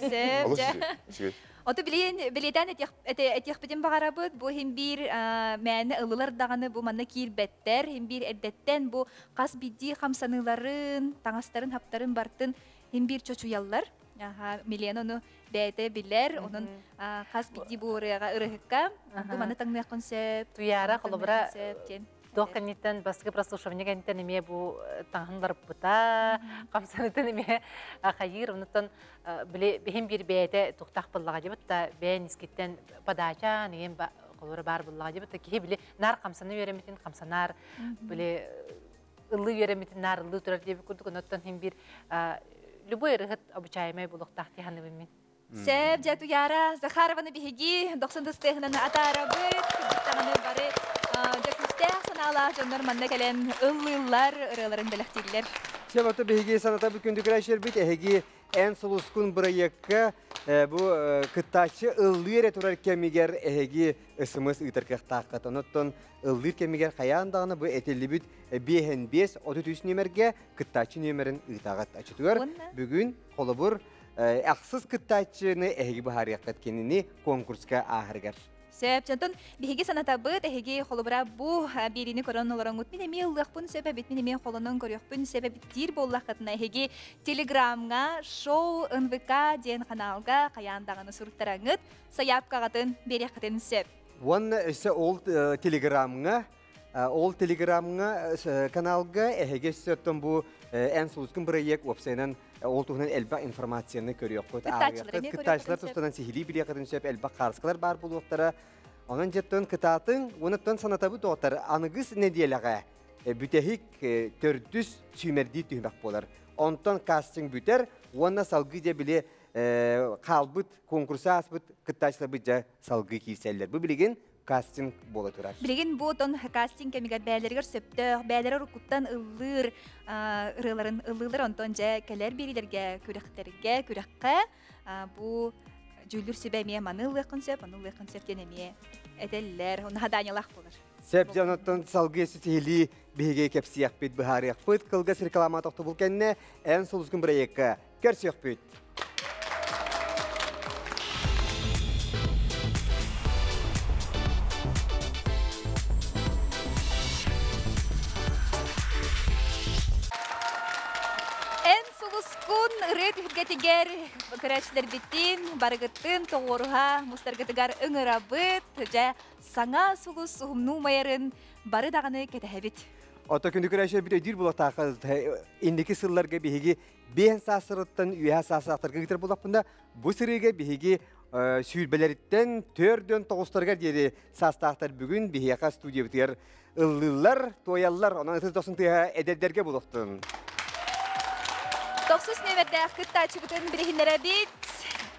Сәп, жә. Оты білетен әтеқ бітін бағара бұд, бұл хем бір мәні ұлылар дағаны бұл манна кейір бәттер, хем бір әрдеттен бұл қас бидді қамсаныларын, таңастарын, хаптарын бартын хем бір чочуялар. Милен оны бәйті білер, оның қас бидді бұл ұрығыққа. Бұл манна таңнық концепт. Туяра, қолыбыра Доқ кәнеттен басқы прослушавне кәнеттен еме бұл таңғынлар бұта, қамсанеттен еме қайыр, ұнытын бәйін бір бәйті тұқтақ бұллаға деп бұтта, бәйін ескеттен падача, неген қолыры бар бұллаға деп бұтта, кейі біле нар қамсаны өреметін, қамсанар, біле ұлы өреметін, нар ұлы тұрар деп күрдік, ұнытын ең бір любой рығыт обучаемай бұлықтақ тейханы біммен. Сәп, жәту яра, Захарованы бігеги, 90-стығынан атара бұд, күрдіктағаны бары Жакустәқ санала жондар манна кәлен ыллылар ырыларын бәләқтейлер. Сәп, аты бігеги саната бүкінді күрәшер біт, әхеги ән сұлыскун бұрайыққа бұл күттачы ыллыр әтурар кәмігер әхеги ұсымыз ұйтарқақтаққат. Оныттон ыллыр кәмігер қаяндағыны бұл әтелі бүт 5-5-33 нөмерге күттачы нөмерін ұйтағат ачытуар. Бүгін қолы бұр ақсыз күттачыны әхеги бұхарияққат кенini конкурска ахыргар. Сәп, жантын бігеге саната бұд, әхеге қолыбыра бұ беріні көрін оларың өтмен әме ұллақпын, сөп әбетмен әме қолының көріқпін, сөп әбеттер боллаққатына әхеге телеграмға, шоу, НВК ден қаналға қаяндағыны сұрықтараңыд, саяпқағатын береққатын сөп. Оны өсі ол телеграмға каналға әхеге сөттің бұ ән сұлыскын бірайек опсайнан ол тұғынан әлбақ информацияны көріек қойт. Күттачылар тұстынан сихили білеқатын сөп әлбақ қарысқалар бар бұл оқтара. Онын жеттен күтатын, оныттан санатабы тоқтар. Анығыз неделіға бүтәхік төрдүс сүймерді түймәк болар. Онтан кастинг бүтер, онына салғы де біле қалбыт, конкурса асбыт, күттачылар бұтжа салғы кейсәлілер. Бұл білеген кастинг бола тұрар. Білеген бұтын кастинг кәмігер бәлергер сөпті, бәлері ұрқыттан ыллыр, ұрыларын ыллылар онтан жа кәлер берілерге, көріқтерге, көріққа. Бұл жүлір сөбәмее манылы концепт, манылы концепт денемее әдәлілер, оны хаданялақ болыр. Сәп жанаттан салғы сөтелі бейге кәпсияқ бет бұхарияқ бұд, қылғас реклама тоқты бұл кәнне ән сұлызгын бір еккі көрсіяқ бет. улускун ырыт гетигер көрәчләр биттин баргыттын тоғорға мустаргытыгар ыңырабыт жа саңа сугус сумну майарын бары дағаны кетәбит. Ото күнді көрәші бір өйдір бұл атақы индекі сылларға бейгі бейін сасырыттан үйә сасырақтарға кетер болапында бұл сырыға бейгі сүйілбелеріттен төрден тоғыстарға дері састақтар бүгін бейіға студия бітер ыллылар, тоялар, онан ұтыз досын тыға әдердерге болуқтын. 9 нөмірді ақытта чүбітін бірігіндері бит.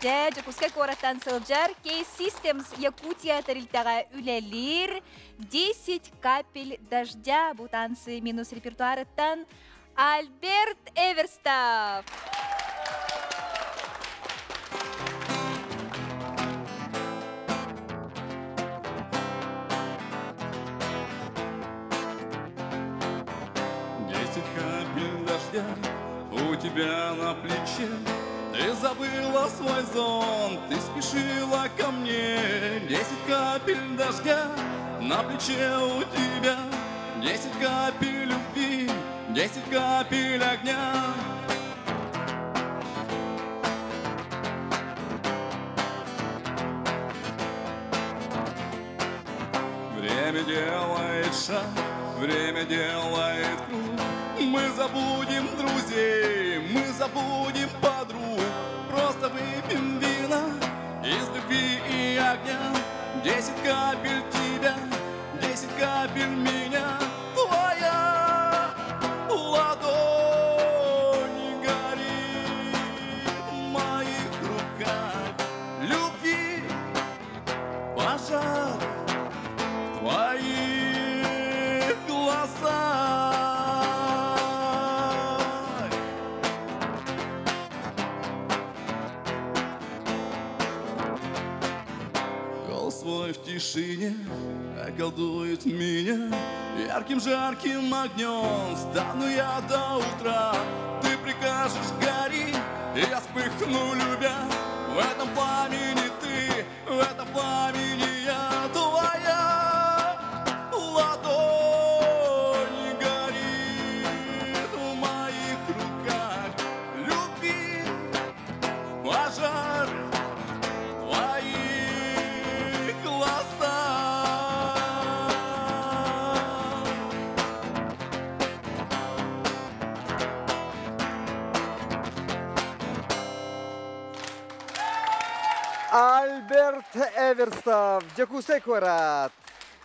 Жа жүкізгі қораттан сылжар K-Systems Якутия тарилтаға үлелер 10 капель дождя бұтансы минус репертуарыттан Альберт Эверстав. У тебя на плече ты забыла свой зонт, ты спешила ко мне. 10 капель дождя на плече у тебя, 10 капель любви, 10 капель огня. Время делает шаг, время делает круг. Мы забудем друзей, мы забудем подруг. Просто выпьем вина из любви и огня. 10 капель тебя, 10 капель меня. Твоя ладонь горит в моих руках. Любви пожар в твоих глазах. Свой в тишине околдует меня. Ярким жарким огнем стану я до утра. Ты прикажешь гори, и я вспыхну, любя. В этом пламени ты, в этом пламени я. Твоя ладонь горит в моих руках. Любви пожар Альберт Эверстав, Джакусей Корат.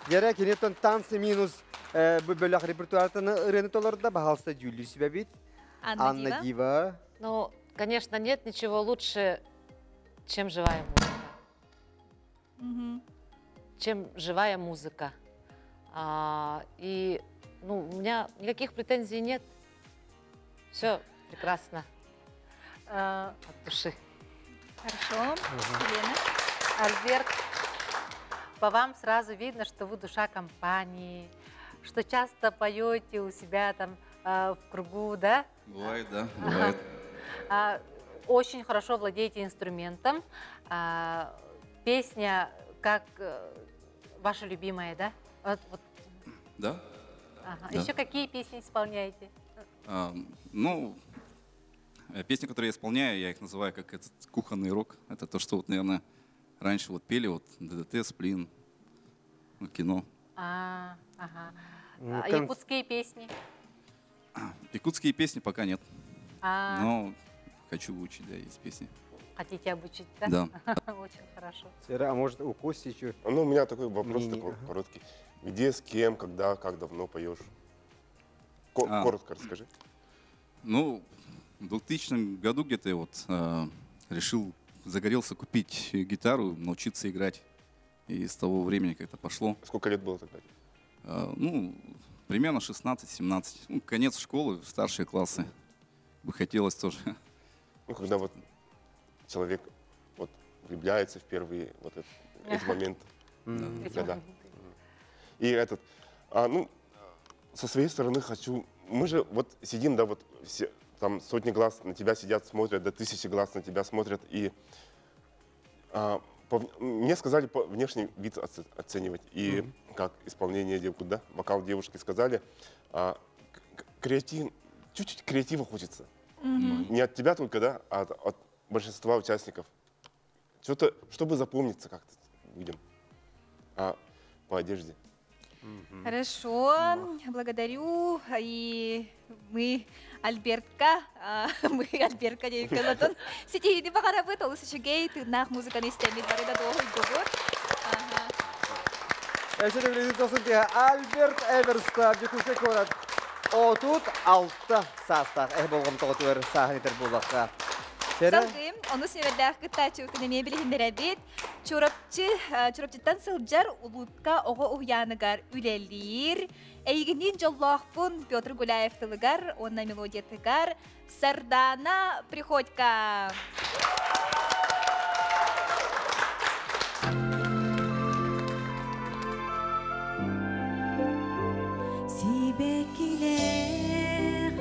Яра кенеттен танцы минус бөлек репертуартыны ырыны толарда бағалса Юлия Сибабит. Анна Дива. Ну, конечно, нет ничего лучше, чем живая музыка. Чем живая музыка. И ну, у меня никаких претензий нет. Все прекрасно. От души. Хорошо. Елена. Альберт, по вам сразу видно, что вы душа компании, что часто поете у себя там в кругу, да? Бывает, да, бывает. Очень хорошо владеете инструментом. Песня как ваша любимая, да? Вот. Да. Ага. Да. Еще какие песни исполняете? Ну, песни, которые я исполняю, я их называю как этот кухонный рок. Это то, что вот, наверное, раньше вот пели вот ДДТ, Сплин, кино. Ага. Якутские песни? Якутские песни пока нет. А. Но хочу выучить, да, есть песни. Хотите обучить, да? Да. Очень хорошо. А может у Кости еще? Ну, у меня такой вопрос такой короткий. Где, с кем, когда, как давно поешь? Коротко расскажи. Ну, в 2000 году где-то я вот загорелся купить гитару, научиться играть. И с того времени как-то пошло. Сколько лет было тогда? Ну, примерно 16-17. Ну, конец школы, старшие классы. Бы хотелось тоже. Ну, когда вот человек вот влюбляется в первые вот эти моменты. Да. И этот, ну, со своей стороны хочу, мы же вот сидим, да, вот все, там сотни глаз на тебя сидят, смотрят, да, 1000 глаз на тебя смотрят, и мне сказали по внешний вид оценивать, и как исполнение девушки, да, вокал девушки сказали, креатив, чуть-чуть креатива хочется. Не от тебя только, да, а от большинства участников. Что-то, чтобы запомниться как-то людям. А по одежде. Хорошо, благодарю. И мы Альбертка, девкалатон. Сети иди бакарабыт, олус ишигей, тынах музыканы истемит, барыда доғой губут. Әшеді біледі тосын тегі Альберт Эверста бекушек орад. Отут алты састақ. Болғым тоғытуыр сағын етер болаққа. Салгым, оны сүйердәқ күтті чүркінеме білігіндер әбет. Чурапчыттан сылжар улупка оғы ұяныгар үлелер. Әйгінен жоллақпын Петр Гуляевтылыгар, онна мелодиятыгар. Сардана Приходько. Sibekile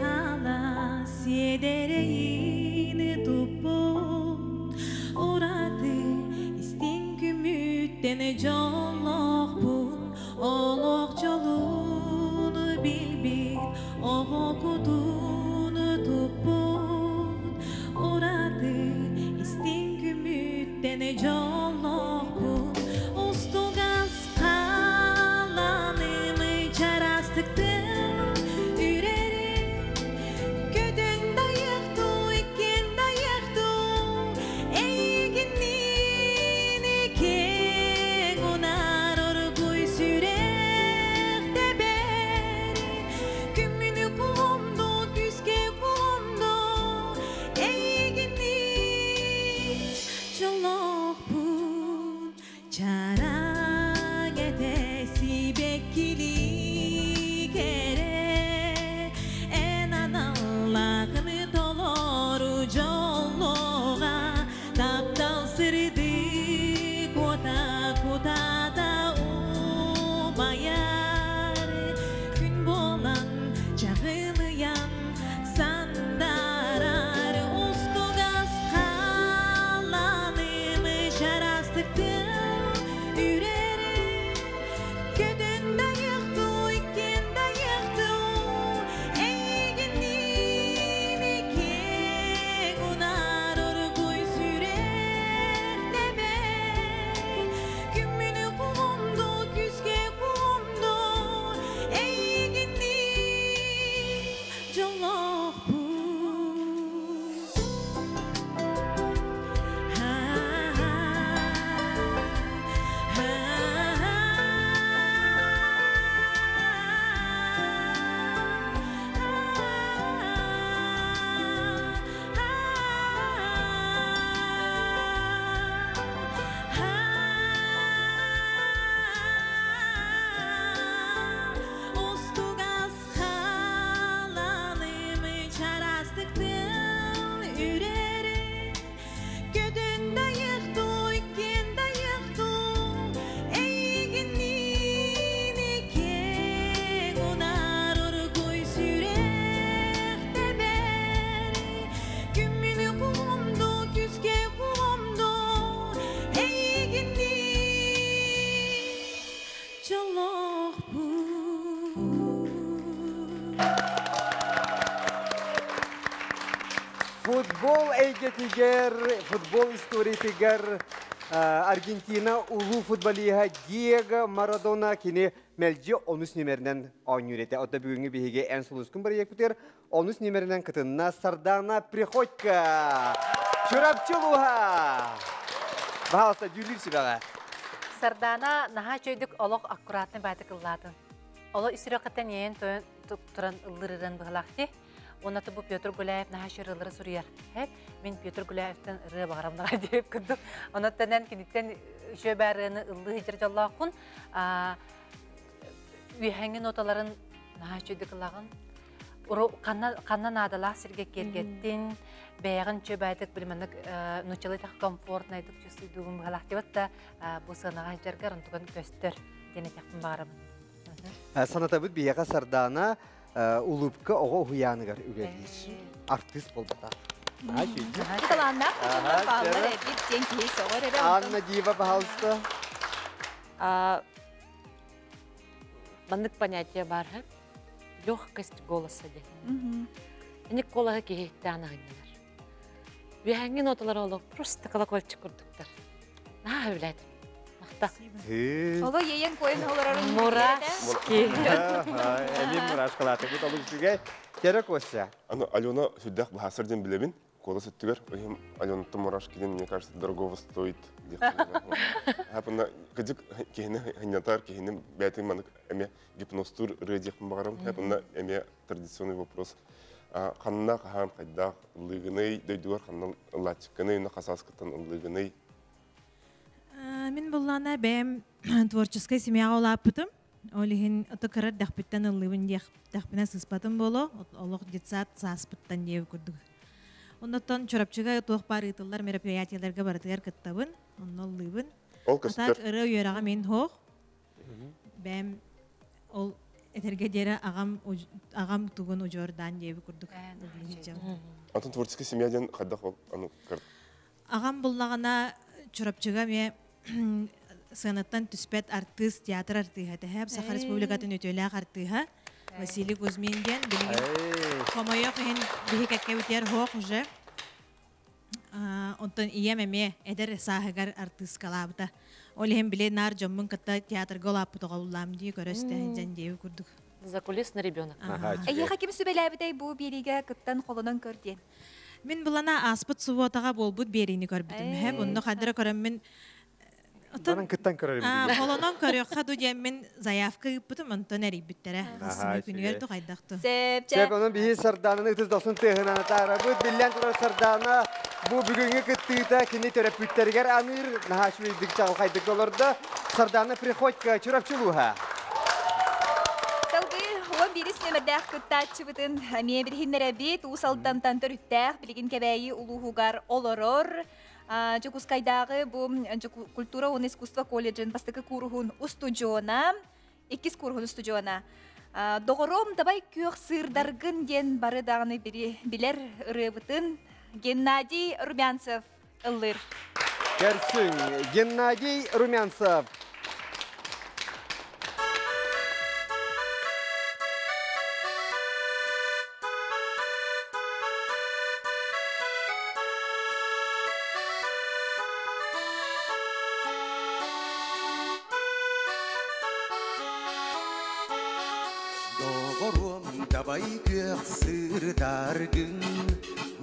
hala siedereğini tupun Oradı istin gümütten canlak bun Olak çalunu bilbir oğu kudunu tupun Oradı istin gümütten canlak bun Ostugaz kalanımı çarastıktı Ürerim ködün dayıktı, ikin dayıktı Eğinin iki gunar orguy sürek de beri Kümünü kulumdu, küske kulumdu Eğinin çolak bun Çarang etesi bekili kere En analağını doloru jolluğa Taptal sırdı kota kota da umayar Gün bolan çağılayan sandarar Ustugaz kalanımı şarastıktı Ürerim ködün dayıktı, ikin dayıktı Eğinin iki gunar orguy sürek de beri Kümünü kulumdu, küske kulumdu Eğinin jolak bu Ostugaz kalanımı çarastıktın Ürerim ködün dayıktı, ikin dayıktı Eğinin iki gunar orguy sürek de beri Kümünü kulumdu, küske kulumdu Eğinin çolak bu Futbol eygetiger, futbol istoritiger Argentina ulu futboliha Diego Maradona kini melci 13 numerinden oynayırdı. Oda bugünkü bihige en suluskun bir yeküter 13 numerinden kıtınna Sardana Prihodько. Çorapçılığa. Bahalsa jülürsü bağa. Sardana naha çöydük olok akkuratını baytı kılladın. Olo üsürakatan yeğen turan ıllırıran bıhlaktı. Onatı bu Petr Gulayev naha şırılırı sürüyer. Hep ben Petr Gulayev'ten ırı bağıramına deyip kıddım. Onatanen kinitten şöberini ıllı hicret Allah'ın. Üyhengin otaların naha çöydük kıllağın. Kannan adalah sirgek gergettin. Бәйгән чөбәйтек билмәнек нучылы так комфортнайдык чүсүдүгүм галактыбытта бу сынага жергер онтуган көстөр дене тактын барым. Санатабыт бияга Сардана улупка ого хуяныгар үгелдис. Артист болбата. Кыталаннак баллар эбит жеңки согор эбе. Анна Дива Бахалста. Мандык понятие бар, легкость голоса. Эник колаһы киһиттән агыннар. Бәһәңгин оталар оло просто колокольчик курдуктар. На хәвләт. Махта. Оло ейен койын олорарын Мурашки. Эмин мурашкалаты бут алып жүгә керек ося. Аны Алена сүддәк бахасырден билебин. Кола сөттүгөр. Ойым Алена Мурашкиден, мне кажется, дорогого стоит. Хапына кыдык кене ханятар кене бәтин маны эме гипностур рыдык багарам. Хапына эме традиционный вопрос. Ханна хан кайда лыгыны дөйдүр ханна лачкыны на хасаскытан лыгыны. Мен буллана бәм творческая семья олаппытым. Олихин отокарар дахпыттан ылыбын дахпына сыспатын боло. Олох детсат саспыттан дев күрдүк. Оннотон чорапчыга тоқ бар ытыллар мероприятияларга бардыгар кыттабын. Онно ылыбын. Ол кыстыр. Атак ыры үйөрага мен хоқ. Бәм ол этерге дере агам тугун ужордан дев күрдүк. Антон творческая семьяден кайда аны кырд. Агам буллагана чорапчыга ме сынаттан түспет артист, театр артыга. Тәһәп Саха Республикатын өтөләк артыга. Василий Кузьминден билген. Комойок хен бихикәккә битәр хоқ уже. Онтон иемеме эдер сахагар артист калабыта. Ол хен биле нар жоммун кытта театр голап тоголлам ди көрөстә жан дию күрдүк. Закулисный ребенок. Әйе хаким сүбеләбидәй бу бериге кыттан колонон көрден. Мен булана аспыт суботага болбут берини көрбүтүм. Һәм онно хадыра көрөм мен Банан кыттан көрөрүм. Колонон көрөк хаду дем мен заявка ыппытым онтон эри бүттере. Күнүгөр ту кайдакты. Сеп onun bir sardanını 39 tığına tarabı billen tur sardana bu bugünkü kıttıyta kini terapütterger anır nahaşviydik çal kaydık olurdu sardana приходька чурапчулуха. Салгы он бирис немердәк кыттачы бытын ме бир хиннере бит усалдан тантөрүттәк билген кебәйи улугугар олорор. Жокускайдагы бу культура и искусство колледжин бастыкы курухун устудиона, иккис курухун устудиона. Догором табай күйөк сырдаргын ден бары дагыны билер рыбытын Геннадий Румянцев ылыр. Керсин Геннадий Румянцев. Dabay gök sırdargın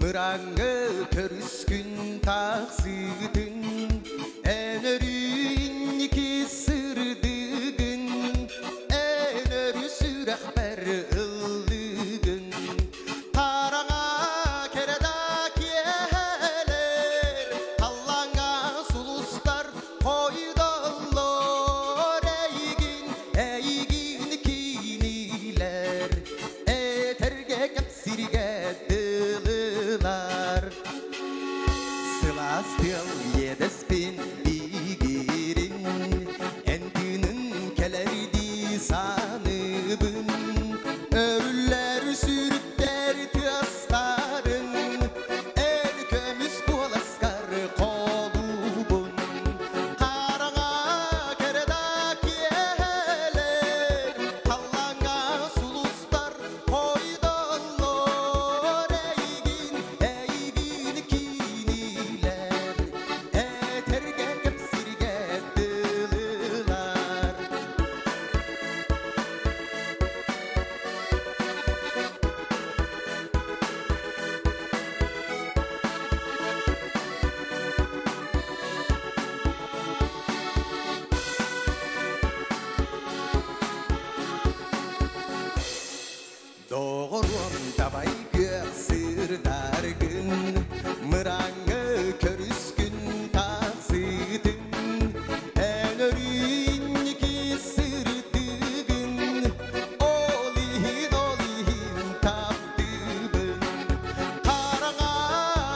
Mırangı körüskün taksıdın En örün iki sırdıgın En örü sürahber ıldıgın Tarana keredak yeler Hallanga sulustar koydallar Eygin kiniler Sılastil yedespin bigirin Entinin kelerdi sanıbın Örüller sürükler tüyastarın El kömüz bulaskar kolubun Karana keredak yeler Hallanga sulustar koydallar Eygin kiniler Eterge kepsirge dılılar Doğrum tabay gök sırdargın Mırangı körüskün taksıdın En örün iki sırdıgın Olihin taptıbın Karana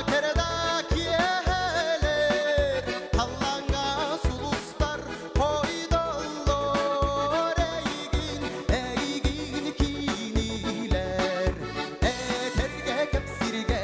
keredak yeler Hallanga sulustar koydallar Eygin kiniler Eterge kepsirge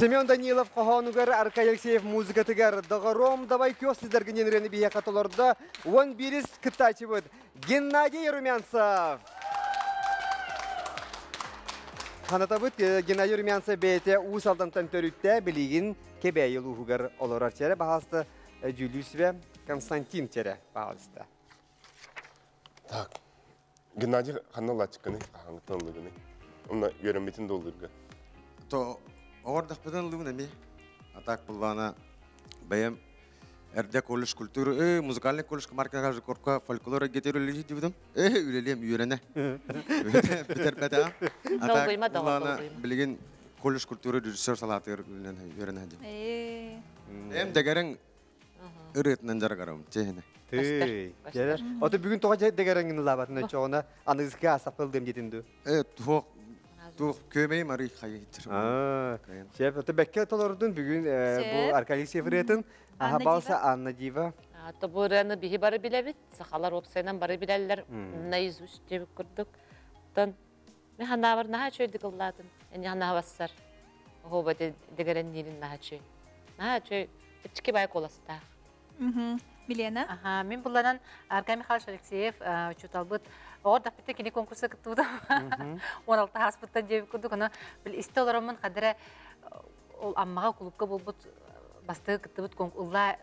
Семен Данилов Кохонугар, Арка Алексеев музыкатыгар, Дагором, давай кёс сіздерген енірені бия қатыларда, он бирис кытачы бұд. Геннадий Румянцев. Ханата бұд, Геннадий Румянцев бейте уыз алдантан төрітті білігін кебәйі луғығар олар чәрі бағасты Джулиус ве Константин чәрі бағасты. Так, Геннадий қанна лачыққаны, ағаңытан лығыны. Онна үйренметін долдырға. То ордах бедан луна ми. Атак булвана бәем эрдә колледж культура, музыкальный колледж маркага корка фольклор гетерология дивдем. Үлелем үйрәнә. Битер бәдә. Атак булвана билген колледж культура режиссер салаты үйрәнә дим. Эм дәгәрәң үрәтнән жаргарам чехне. Gelер. Ото бүгүн тога дегереңин лабатына чоғына анызга асапылдым детинду. Тух көмей мари хайыттыр. Шеф, ото бекке толордун бүгүн бу Аркадий Севретин, аха балса Анна Дива. То бу раны бихи бары билебит, сахалар опсайнан бары билелер, наизусть деп көрдүк. Тон мен хана бар наха чөйдүк ылладым. Эни хана бассар. Хоба дегерен нилин наха чөй. Наха чөй чички бай коласта. Милена? Ага, мен булардан Аркадий Михайлович Алексеев чуталбыт. Орда битте кини конкурса кыттыбыда. 16 хаспыттан жеп көрдүк. Аны бил исте оларамын кадере ол аммага клубка болбут басты кыттыбыт улла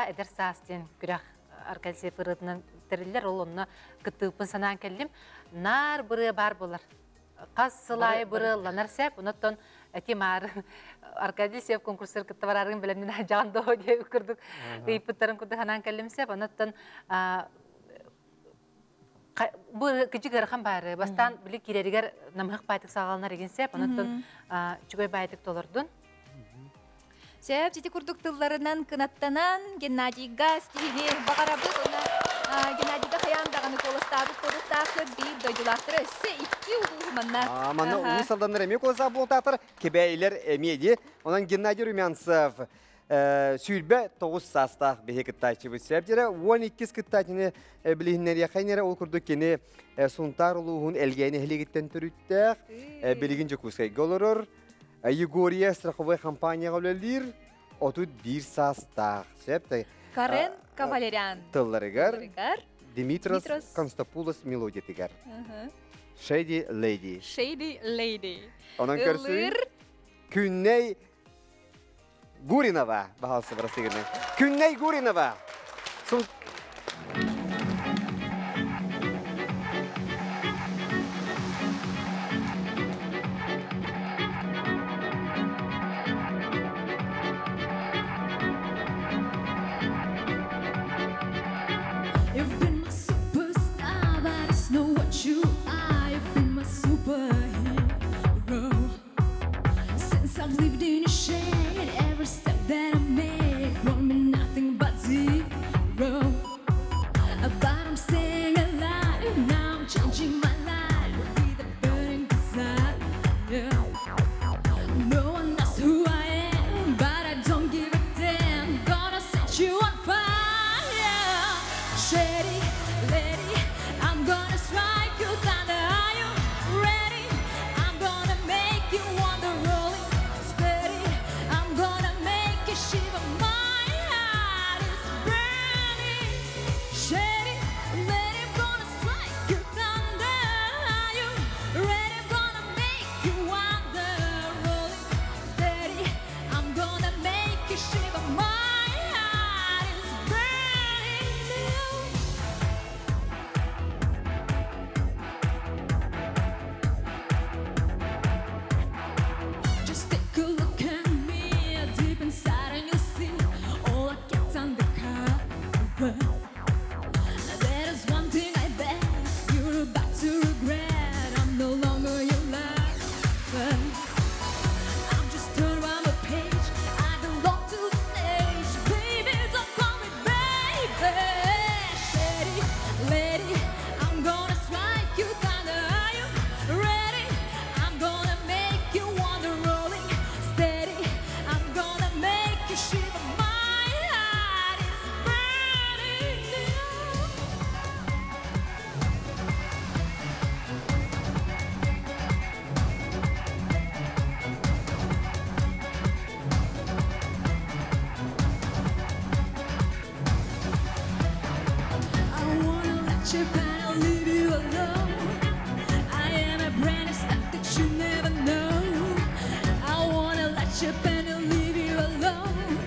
эдер састен күрах Аркадий Севретинен терилер ол онна кыттыбын санан келдим. Нар быры бар болар. Кассылай быры ланарсеп, онотон Этимар Аркадий Сев конкурсер кыттыбарарын билемден жандо деп көрдүк. Репетиторын көрдүк ханан келимсеп, онотон bu küçük rakam bari. Bastan bile kireriger namhak baytık sağalanar egensep, ondan çugoy baytık dolurdun. Sep, ciddi kurduk tıllarından kınattanan Gennadiyga stihini bakarabık ona Gennadiyga hayandağını kolastabı koduktakı bir doyulaktırı ise iki uluğumanlar. Amana ulusaldanlar emek olsa bu tahtır kebeyler emiydi. Ondan Gennadiy Rumyantsov Sülbe 9 sastaq behe kıttaçı bu sebjere 12 kıttaçını bilinler yakayınlara ol kurduk kene suntar uluğun elgeyini heligitten türüttək biligince kuskay golurur. Yegoriya страховой компания olabilir 31 sastaq sebte Karen Kavalerian tıllarıgar Dimitros Konstopoulos melodiyatigar Shady Lady Onun karşı Künney Гуринова, bahası burası gibi. Künney Gurinova. You've been my superstar, but it's not what you are. You've been my superhero. Since I've lived in your shade, every step that I made brought me nothing but zero. But I'm staying alive, now I'm changing my life with a burning desire. No one knows who I am, but I don't give a damn. Gonna set you on fire. Shady lady, I'm gonna strike you down. Are you ready? I'm gonna make you wonder, rolling steady. I'm gonna make you shiver. My heart is burning. Shady lady, I'm gonna strike you down. Are you ready? I'm gonna make you wonder, rolling steady. I'm gonna make you shiver. My heart is burning. Just take a look at me, deep inside and you'll see all I kept undercover. There is one thing I bet you're about to regret. I'm no longer your lover. I'm just turned around the page. I belong to the stage. Baby, don't call me baby. Shady lady, I'm gonna strike you down. Are you ready? I'm gonna make you wonder, rolling steady. I'm gonna make you shiver. My heart is burning. let your panel leave you alone. I am a brand of stuff that you never know. I wanna let your panel leave you alone.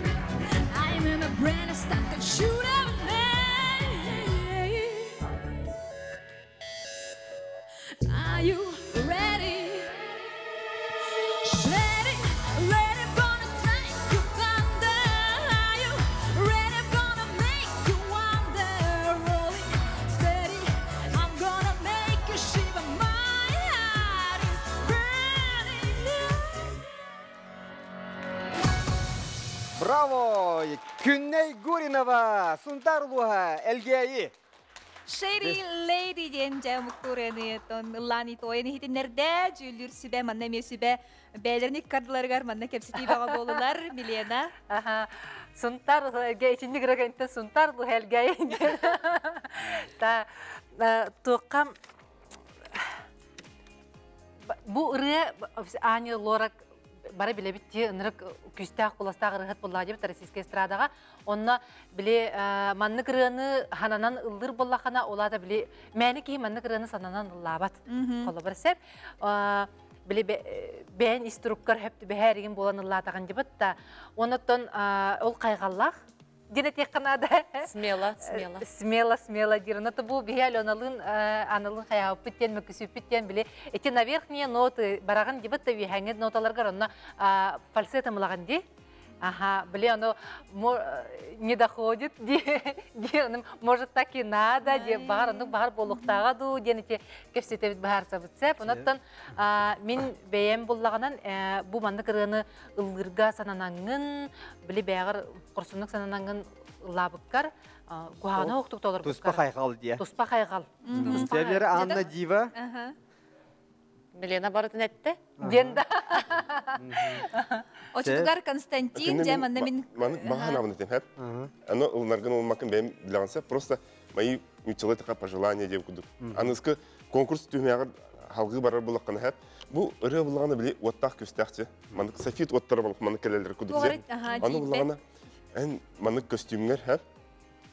I am a brand of stuff that you never know. Are you ready? Steady, ready, gonna strike you thunder. Are you ready, gonna make you wonder? Rolling steady, I'm gonna make you shiver. My heart is burning now. Браво! Күнней Гуринова, Сунтарлуха, Элгеи. Шери лейди ден жамуктурени тон лани тоени хитиннерде жүлүр сүбе манна ме сүбе бәлерник кардыларгар манна кепсити бага болулар Милена. Сунтар гейчинди грагенте сунтар бу хелгей. Та тоқам бу ыры ани лорак бары биле битти нырык күстак куластак ырыгыт булла деп российский эстрадага онна биле манны кырыны хананан ылдыр боллахана олада биле мәни ки манны кырыны сананан ыллабат коло берсеп биле бен инструктор хепти бехеригин болан ыллатаган дебит та онотон ол кайгаллах дине тек кана да смело дирната бу бихел аналын хаяп биттен мөкүсүп биттен биле эти на верхние ноты бараган дебит та вихаңет ноталарга онна фальцета мылаган ди. Ага, блин, оно не доходит, может так и надо, бар болуктага ду, денете кепсетебит бар сабытсеп. Онаттан мен бейем боллаганан бу манды кырыны ылгырга сананаңын, биле бягыр курсунук сананаңын лабыккар, гуана октук толор буккар. Туспа хайгал дия. Туспа хайгал. Север Анна Дива. Милена барытын этте? Денда. Очтугар Константин, жаманна мен... Маған абын етем, хэп. Ано ұлнарган олмакын бәйім білағанса, просто мои мечелы тақа пожелания деп күдік. Анысқы конкурс түймеғыр халғы барар бұлаққаны хэп. Бұл ұры бұлағаны біле оттақ көстәқчі. Манық софит оттары бұлық маны кәлелері күдік. Аны бұлағаны ән манық костюмер хэп.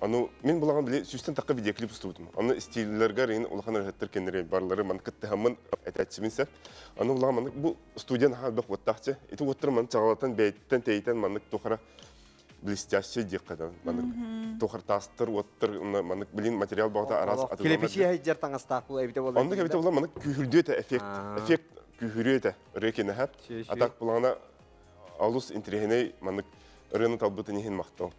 Аны мен бұлаған біле сүстен таққа видеоклип ұстудым. Аны стилерлерге рейін ұлған әрхеттер кенері барлары маны кітті хамын әтәтшімінсі. Аны бұлаған маны бұл студиян хабық оттақчы. Еті оттыр маны чағалатан бәйттен тәйттен маны тоқыра блестящий деқадан. Маны тоқыр тастыр, оттыр, маны білін материал бағыта араз атылған. Келепеші әйдер таңыстақ бұл әбіде болды. Онда кәбіте бұлған маны күйірді өті эффект күйірі өті рекені әп. Атақ бұлғана алус интерегеней маны ұрыны талбыты нехен мақтау.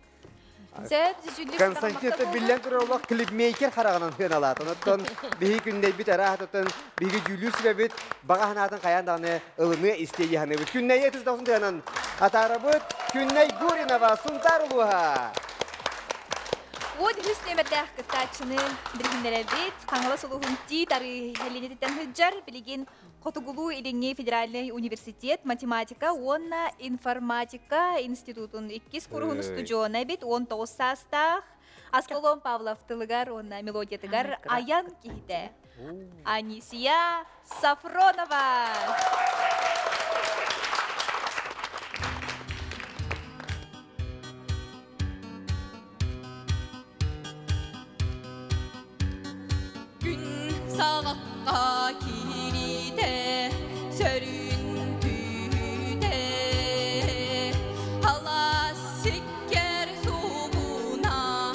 Константин билен туралык клипмейкер харагынан fen алат. Онтон бихи күндей бит арахтан бихи жүлүс бит багаһанатын каянданы ылыны истеги ханы бит күнней 39 дөнөн атарабыт күнней Гуринова Сунтарлуха. Вот хүснемәдәх кытачны биргенләрбит каңгала солуһун ти тары хәлинетен хәҗҗар билеген Котугулу Илиңе федеральный университет математика, онна информатика институтун 2 кургун студиона бит 19 састах. Асколон Павлов тылыгар, онна мелодия тыгар аян кихте. Анисия Сафронова. Gün sağakka kiride sörüntüde hala sikker sobuna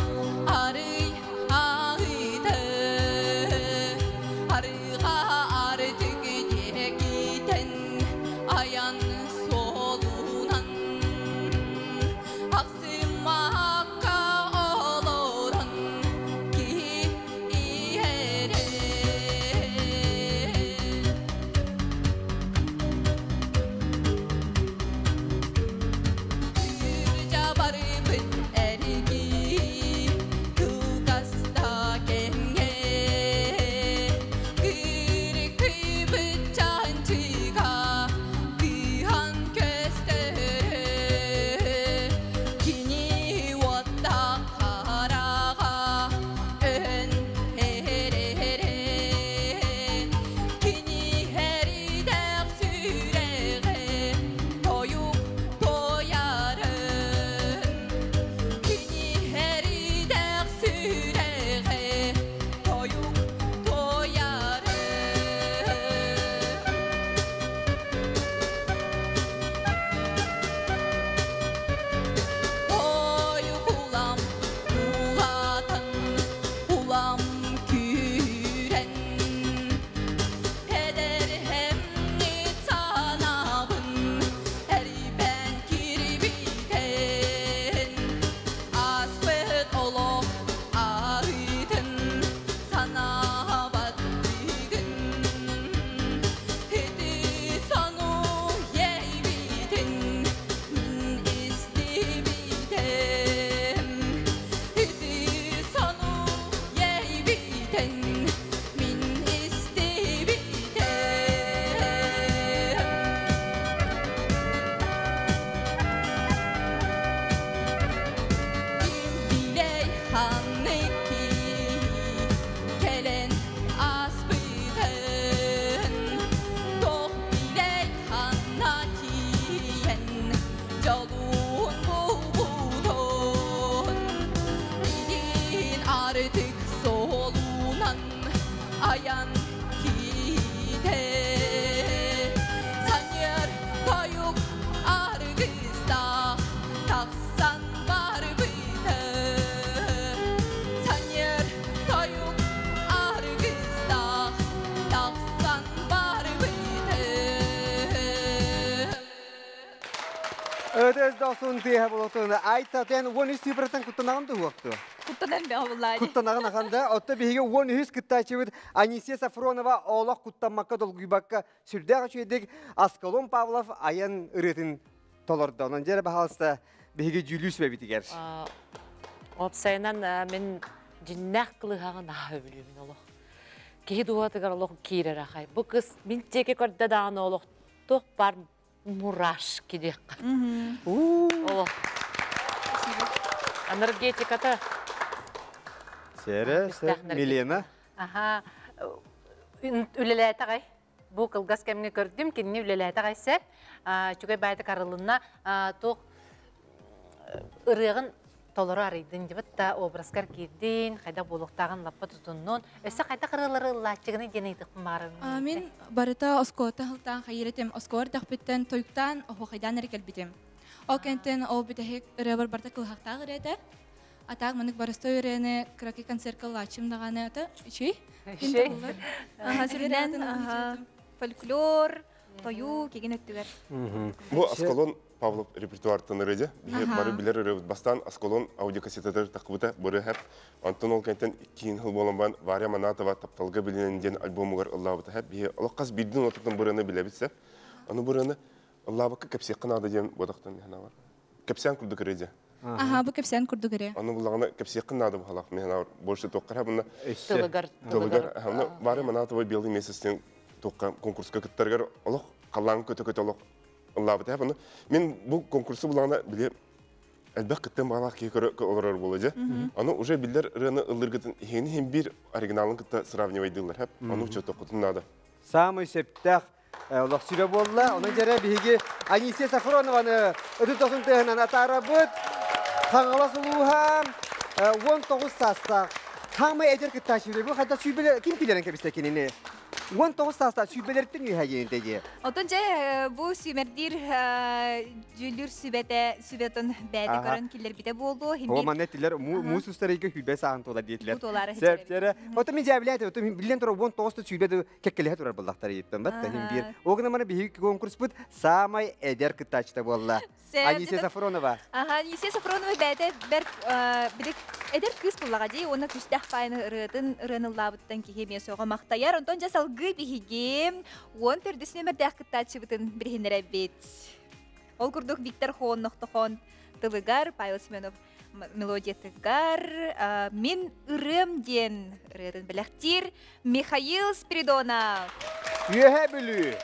arıy ağıdı arığa artık giden ayan solunan aksımakka oloran ki dosun diye bulutunu aytaten 13 yıpratan kuttanağın da huaktı. Kuttanan be vallahi. Kuttanağın akanda otta bihiге 13 kıttaçıvıt Anisiya Safronova oğlak kuttanmakka dolguybakka sürdüğü çöydük Askalon Pavlov ayın ırıtın tolordu. Onun jere bahalsta bihiге Julius ve bitiger. Opsaynan men jinnak kılıhağın aha bilümin Allah. Kehi duatıgar Allah kire rahay. Bu kız min teke korda dağın Allah. Toh bar muraş kidek. Allah. Energetikata. Sere, Milena. Aha. Üleleye tağay. Bu kılgaz kemine gördüm ki ne üleleye tağay ser. Çünkü bayda karılığına toh ırığın Tolları arıydın debet da obrazkar girdin, kayda buluktağın lappa tutunun. Öse kayda kırıları latçığını deneydik marım. Min barıta oskota hıltan hayretim. Oskor dağbitten toyuktan ohu kaydan erikel bitim. O kentten o bitehek ırabar barta kılhaqta ırede. Atak manik barısta ürene kraki kanser kıllaşım dağını ata. Şey? Sürülen folklor, toyu kegen öttüler. Bu Askalon Pavlov repertuartan ırıcı. Barı bilir ırıbıt. Bastan Askalon audiokasetadır takıbıta bırı hep. Anton ol kentten 2 yıl bolan ban Varya Manatova taptalga bilinen albomu var Allah bıta hep. Bir alakaz bildin otaktan bırını bile bitse. Onu bırını Allah bakı kapsiyakın adı jen bodaktan yana var. Kapsiyan kurduk ırıcı. Aha bu kapsiyan kurduk ırıcı. Onu bulağına kapsiyakın adı bu halak mehna var. Borçlu tokkar hep. Tılıgar. Tılıgar. Varya Manatova bildi mesajten tokka konkurska kıttargar. Allah kallan kötü Allah. Allah bıta hep. Men bu konkursu bulağına bile elbette kıttan bağlar ki olur bolacak. Onu уже biller rını ılırgıtın hem bir originalın kıtta sıravnivaydılar hep. Onu uçot okudun adı. Samı septah Allah süre bolla. Onun jere bihiге Anisiya Safronova'nı ödül tosun tığınan atarabıt. Kanala suluham 19 sasta. Hamı eder kıttaşıvı. Bu hatta sübeler kim bilen kebistekinini. 19 sasta sübelerden yühayenteci. Otunca bu sümerdir jüllür sübetin bäde karan killer bite boldu. O manettiler mus ustarıga hübe sahantola diyetler. Bu dolar. Septere. Otum jabilete otum bilen tora 19 sübede kekkele turar ballaktar yettim bat. Hem bir. Ogna mana bir konkurs bud samay eder kıttaçta bolla. Anisiya Safronova. Anisiya Safronova bäde ber bir eder kız bullagaji ona küstah payını ırınıllabıttan ki hemiye soğa maqtayar. Ondan salgı bihige on perdesine mer däkıttaçıbıtın birhinere bit. Ol kurduk Viktor Honnoqtoqon Tılıgar Pavel Semenov melodiya tıgar min ırım den ırın bilektir Mikhail Spiridonov. Yühe bülü.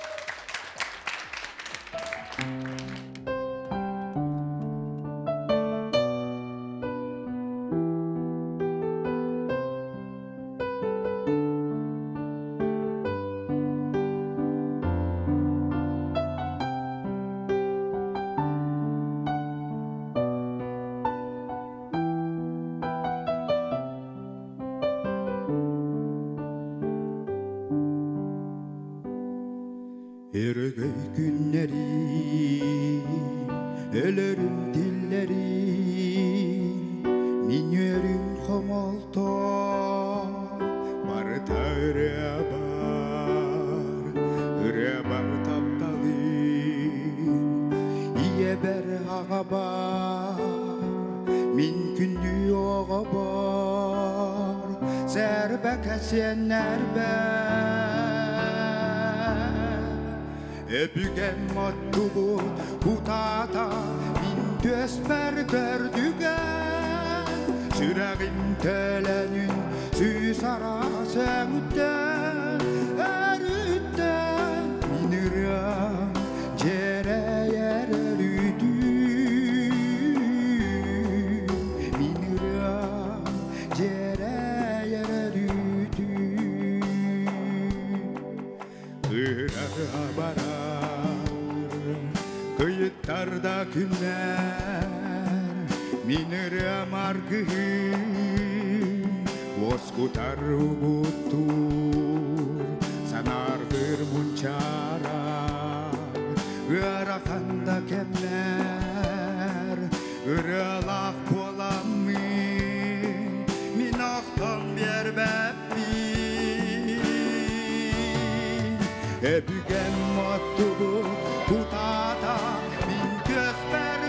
Ergey günlerim, elerim dillerim, minyerim komaltan, barıta ırebar taptalım, iye ber ağabar, min kündü ağabar, serbek esenler ber. Ebügen mattubu hutata min tösper gördügen Süreğin telenün süs arası ütten erütten minirem cere yerelüdüm minirem cere yerelüdüm Kırar haber Kıyıklarda günler minirem argın Voskutar ugutur sanargır muncara Irakanda kemler ıralak bolamı Minaktan bir bebbi Ebügen mattubu hutata min gösper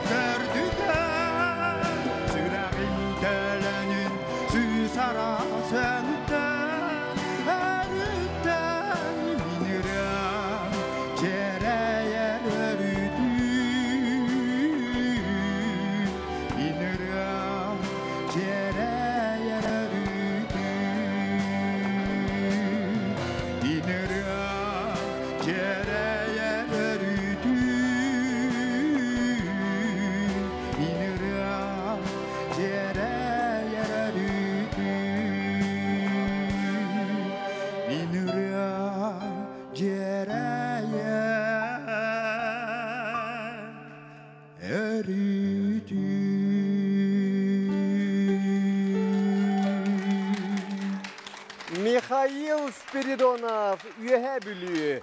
Михаил Спиридонов üye bülüğü.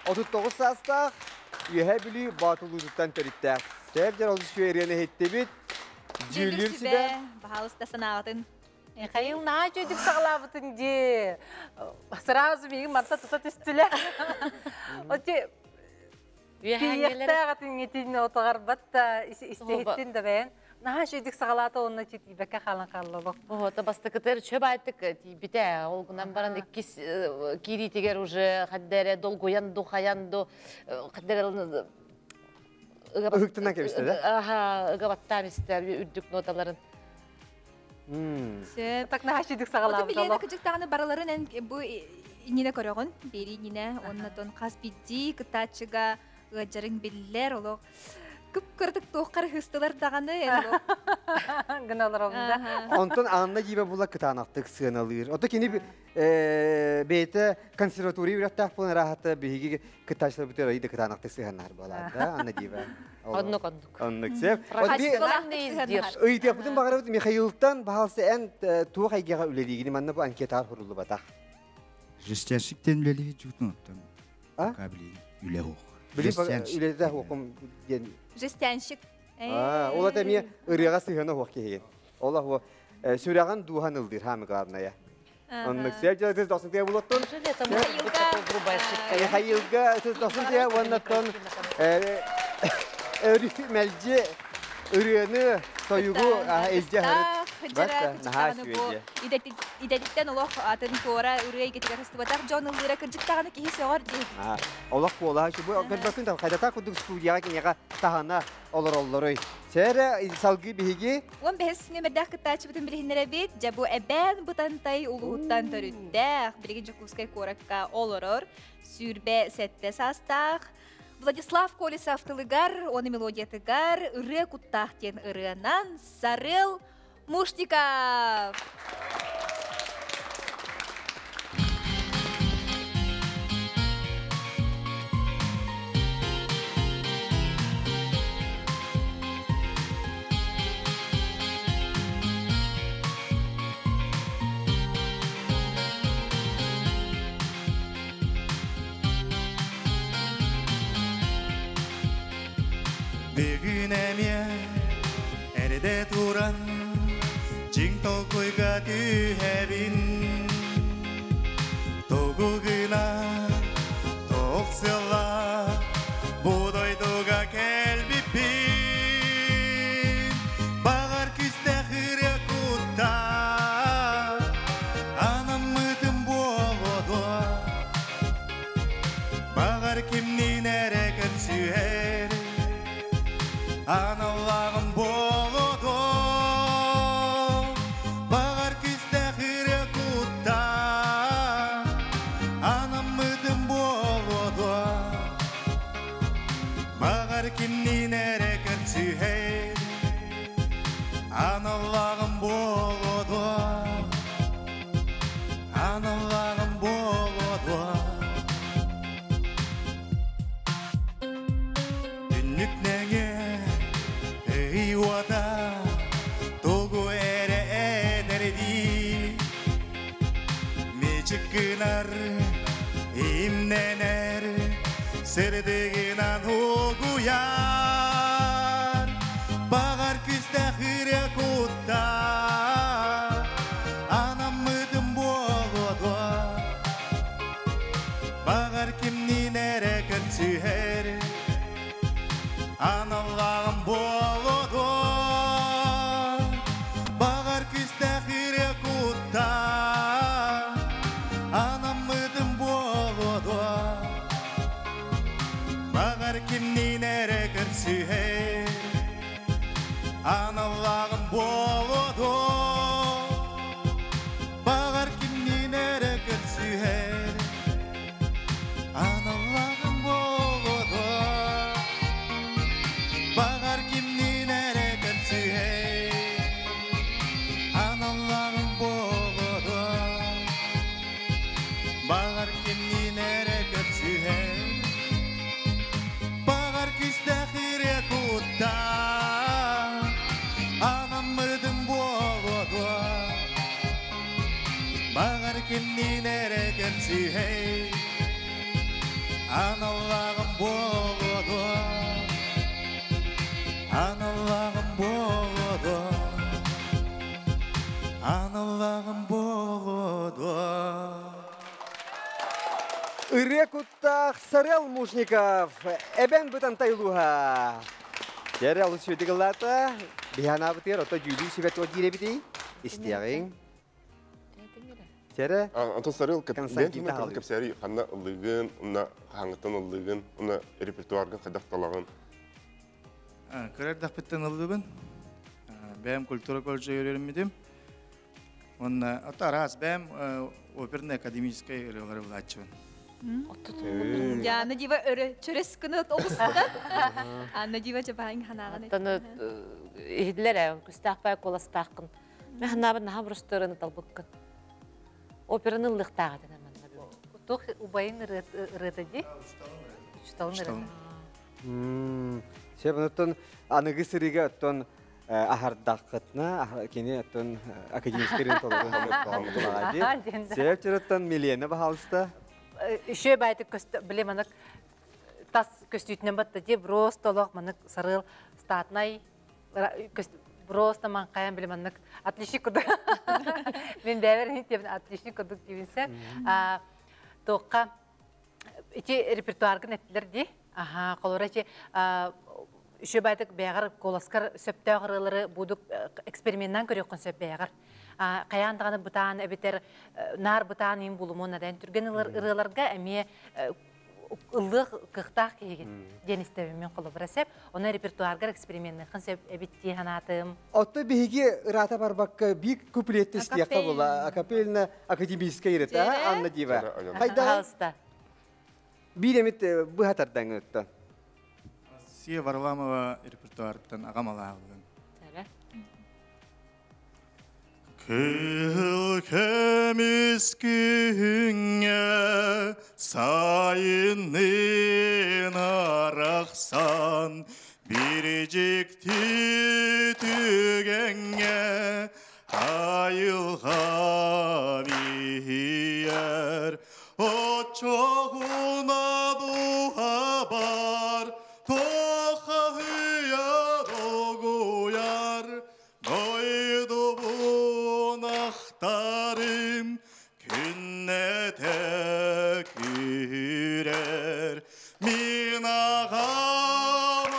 39 sastaq üye bülüğü batıluzuttan törüttək. Sevcer oldu şu eriyene hitti bit. Cülür sibe. Bahalısta sanağıdın. Михаил, на чөйдік сағылабытын де. Сразу мегін марта тұтат үстілі. Оте, пейекті ағатын етейін отағар батта істейттен де бәйін. На чөйдік сағылаты онына чөйді бәкке қалан қалылық. Вот, бастыкытыр чөп айттык бите, ол гынан баран иккис кири тегер уже хаддере долгоянду, хаянду, хаддере Ыгыктынан кебісті, да? Аха, ыгабаттам істер, үрдік ноталарын. Так на чөйдік сағылабыт Оты білені күчіктағаны бараларын бұл инене көріғын. Бері инене, оннатон қас бидді, күттачыға ғаджарын білілер, олық. Күп көрдік тоққар хыстылар дағаны әлі. Гыналар олында. Онтон анна жибе була кытанақтық сığınalır. Ото кені бейті консерватория үреттақ бұлын рахаты бейгі кытачлар бүтер айды кытанақтық сığınlar болады. Анна жибе. Оннук. Оннук сеп. Профессиональный Өйті бұдың бағарабыд Михаилтан бағалсы ән туық айгеға үлелігіне манна бұл анкетар құрылы батақ. Жестяшіктен үлелігі жүйтін оттан. Кабілі үле оқ. Үлелі оқым ден. Жестяншік. Ола да мен ырыға сығаны оқ кейген. Ола о сүрәған духан ылдыр хамы қарная. Оннук сеп жа сіз досын тия бұлаттын. Михаилға сіз досын тия оннаттан мәлже ырыны тойугу әзде харыт. Идәдіктен олық атын туора үрей кетігер хыстыбатақ Джон ылдыра кіржіктағаны кейі соғар дейін. Олақ бола, бұл бәкін қайдата күдік студияға кенеға тағана олар-олары. Сәрі салғы бігі? Он бәсіне мәрдәқ күттачы бұтын білігінлері бет, жабу әбән бұтантай ұлығыттан түріндәқ, білген жүкускай коракка оларыр, сүрбе сәтті састақ. Владислав Колесов тылыгар, оны мелодиятыгар, ыры куттақтен ырынан Сарыл Муштиков. Бүгін әме әрді тұран Жиңтол көйға түйәбін Тоғығына тоқсыла Бұдойдыға кәлбіппін Бағар күсті қыры құтта Анам мұтым болуды Бағар кімнен әрекін сүйер Аналағым болуды Бағар күсті қыры құтта Анам мұтым болуды Бағар кімнен әрекін сүйер Аналағым болуды Аналағым болуды Дүннік нәңе Eyvada Togu ere enerdi Mecikkinar imnener Serdiginan huguyar Bağar küste hırya kutta Anam mıdım boğudu Bağar kimnin ereken süher Analağım boludu Bağar küste hırya kutta Anam mıdım boludu Bağar kimnin ereken süher Analağım boludu Bağar kimnin ereken süher Analağım boludu Bağar kimnin ereken süher Analağım boğudu Bağar kimnin ereken süher Bağar küste hırya kutta Anam mıdı Analağım boğdu, analağım boğdu, analağım boğdu. Ыры куттах Сарел Мушников, эбен бутан тайлуха. Жері алыс сөйдігі лата, бихана бұтыр, ота жүйді сөбет о жире біті, істияғың. Жері? Антон Сарел, бен кеме қалды кәпсәрі, қанна ұлығын, ұнна қаңғыттан ұлығын, ұнна репертуарғын қайдақталағын. Көрердақ біттен ұлығын, бәйім культура колледжі үйренмедім. Онна, ота раз бәйім оперный академический үрелері бұлатшывын. Яна дива өрі чөрес күні олысында. Анна дива жабайын ханағын. Таны ихділер әйін, күстақпай коластақын. Мен ханабын наға бұрыстырыны талбыққын. Операны ұлықтағы дені мәнна. Тоқ ұбайын ұрыды де? Үшталын ұрыды. Себін өттін анығы сырыға өттін ахардаққытна, кені өттін академическерін толығын. Себіп жүріттін миллионы бағалысты? Үші бәйті білем анық тас көстүйтінен батты де, брос толық манық сарыл статнай, брос таман қаян білем анық отличник күрдік. Мен бәверін етебін отличник күрдік дейбінсе. Тоққа ичи репертуарғын әттілер де, қолыра ичи үші бәйтік бәғар коласкар сөпті ағырылары будық эксперименттен көрек сөп бәғар. Қаяндағаны бұтан, әбетер нар бұтан ең болуымын әдән түрген ұрыларға әме ұлық қықтақ кейген деністәбімен қолы бірәсеп, оны репертуарғар экспериментін қынсеп әбетті ханатым. Отты бейге ұрата барбаққа бейк куплетті істияқта бола, акапеліна академическа ерет, Анна Дива. Қайда? Бейд әмет бұхатардан өтті. Сия Варламова репертуарттан ағамала ағылын. Кыл кемискіңе сайынын арақсан, біржекті түгенге айылға бейер. Отчоғына дуға бар, тоқа ғия доғуяр, дойду бұнақтарым күнне тәкірер. Мен ағалар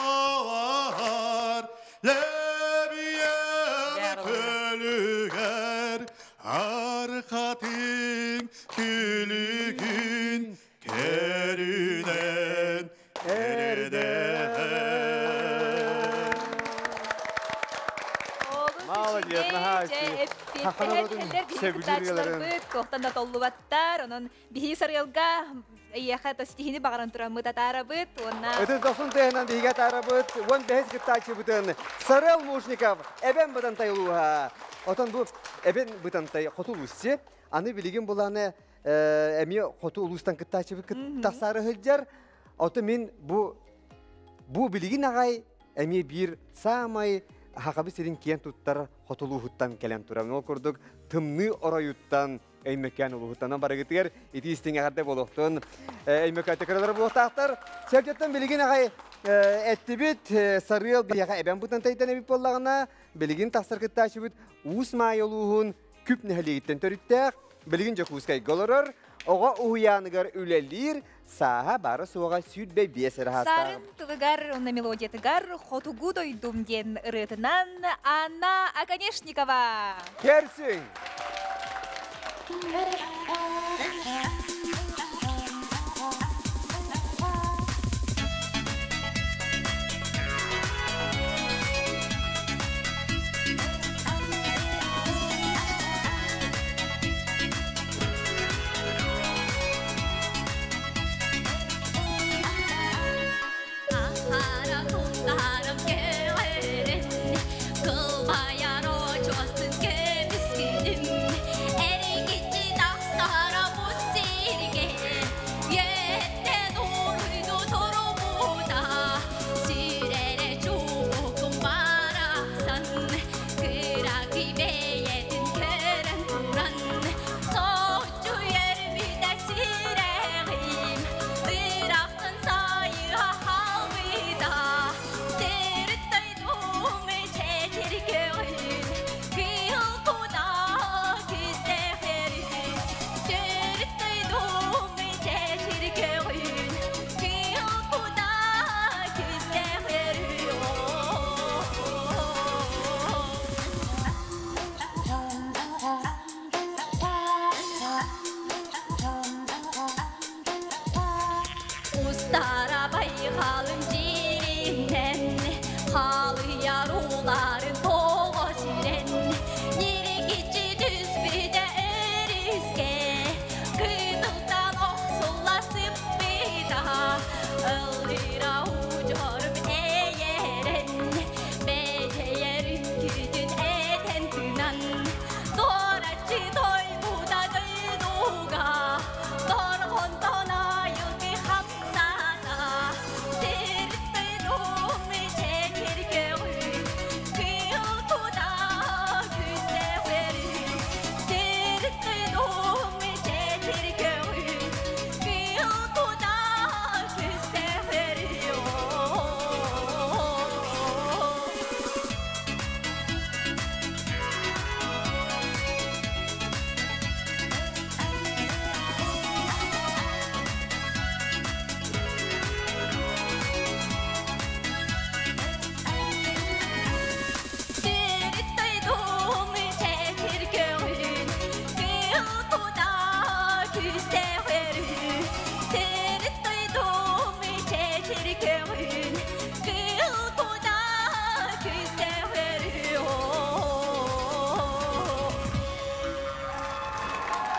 ләбиен көлігер, арқатын күлігін кәрінен әрден. Молодец, нахайсы. Коқтанда толлу баттар, онын бихи сарылға ияқа тостихini бағаран тұрамы татара бұд. Өтіз досын тәйінен бейге тара бұд, он бәйіз кіттачы бұдын. Сарыл Мушников, әбен бұдан тайылуға. Отын бұл әбен бұдан тай қоту ұлыссы, аны білеген бұланы әме қоту ұлыстан кіттачы бұд кіттасары хүлдер. Отын мен бұл білеген ағай әме бір самай хақабы серин киен туттар хотулуһуттан келем турам. Ол көрдік тымны орайуттан әймекән улуһуттан барыгытыр. Ити истиңе хәдә болохтон әймекән текралар болохтактар. Сәбҗәттән билеген агай әттибит сарыл бияга әбән бутан тайтан әбип боллагына билеген тасыр кыттачыбыт усма юлуһун күп нәһлиттән төрүттәк. Билеген җакускай голорор. Оға уяныгар үлелир, саға бары суға сүрбе бесір хаста. Сарын тылыгар, онна мелодиятыгар, хотугу дойдум ден ырытынан Анна Аконешникова. Керсің! Eri gitti nak sahara bu sirge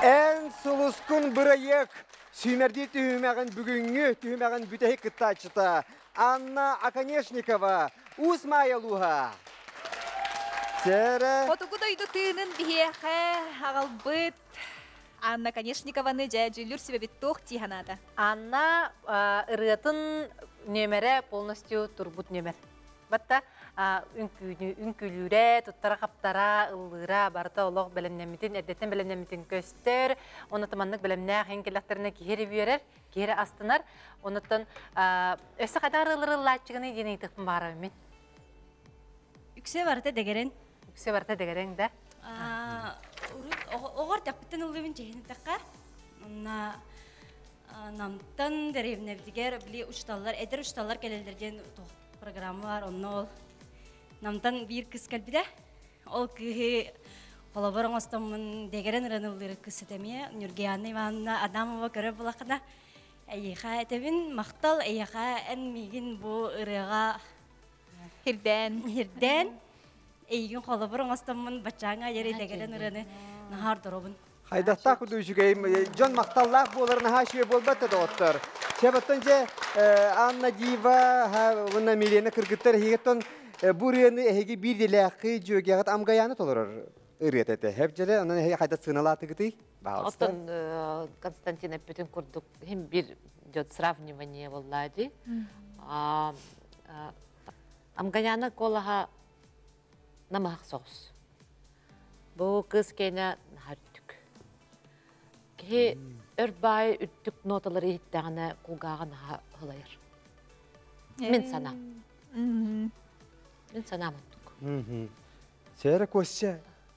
En suluskun bırayık. Sümerdi tühümağın bugünkü tühümağın bütehi kıttaçıta. Anna Akaneshnikova. Усмайалуха. Сера. Отугу дойду тыынын биһиэхэ аҕалбыт Анна Конешникованы жа жүлүр себебиттох тиханада. Анна ырыатын нөмере полностью турбут нөмер. Батта үнкүлүрэ, туттара каптара, ыллыра, барта олог белемнемитин, эддеттен белемнемитин көстөр, оны таманнык белемнэ хенкелактерine кихери бүйерер, кихери астынар, онуттан өсі қадар ыллырыллаачыгыны дені тықпын бары мен. Үксе барта дегерен. Үксе барта дегерен, да? Оғар тақпыттан ұлыбын чейін таққа. Онна намтан дәревневдігер біле ұшталар, әдір ұшталар кәлелдерден программы бар, онна ол намтан бір кыз кәлбіде. Ол күйі қолабырың остамын дегерен ұрынылдыры кыз әтеме. Нұргияны Иванна Адамова көрі бұлақына. Әйеға әтебін мақтал, әйеға ән меген бұл ұрыға Хирден. Эйгин қолабырың остамын бачаңа ері дегерен ұрыны нахар дұрабын. Хайдақта күдушігейм, жон мақталлақ боларын хашуе болбатты доғыттыр. Чебаттан Анна Дива, онна милені кіргіттер, хегеттон бұрыны әйге бір деләқі жөгеғат амғаяны толырыр ұрет әті. Хеп жәрі, онан әйге қайда сығыналаты күті? Оттон Константин Эппетин курдук хем бир идет сравнивание воллади. Амгаяны колаға намақ соғыз. Бұл кыз кейіне нағарттық. Кей өрбай үттік ноталары еттіғаны құлғаға наға ғылайыр. Мен санам. Мен санамын. Сәрі көссе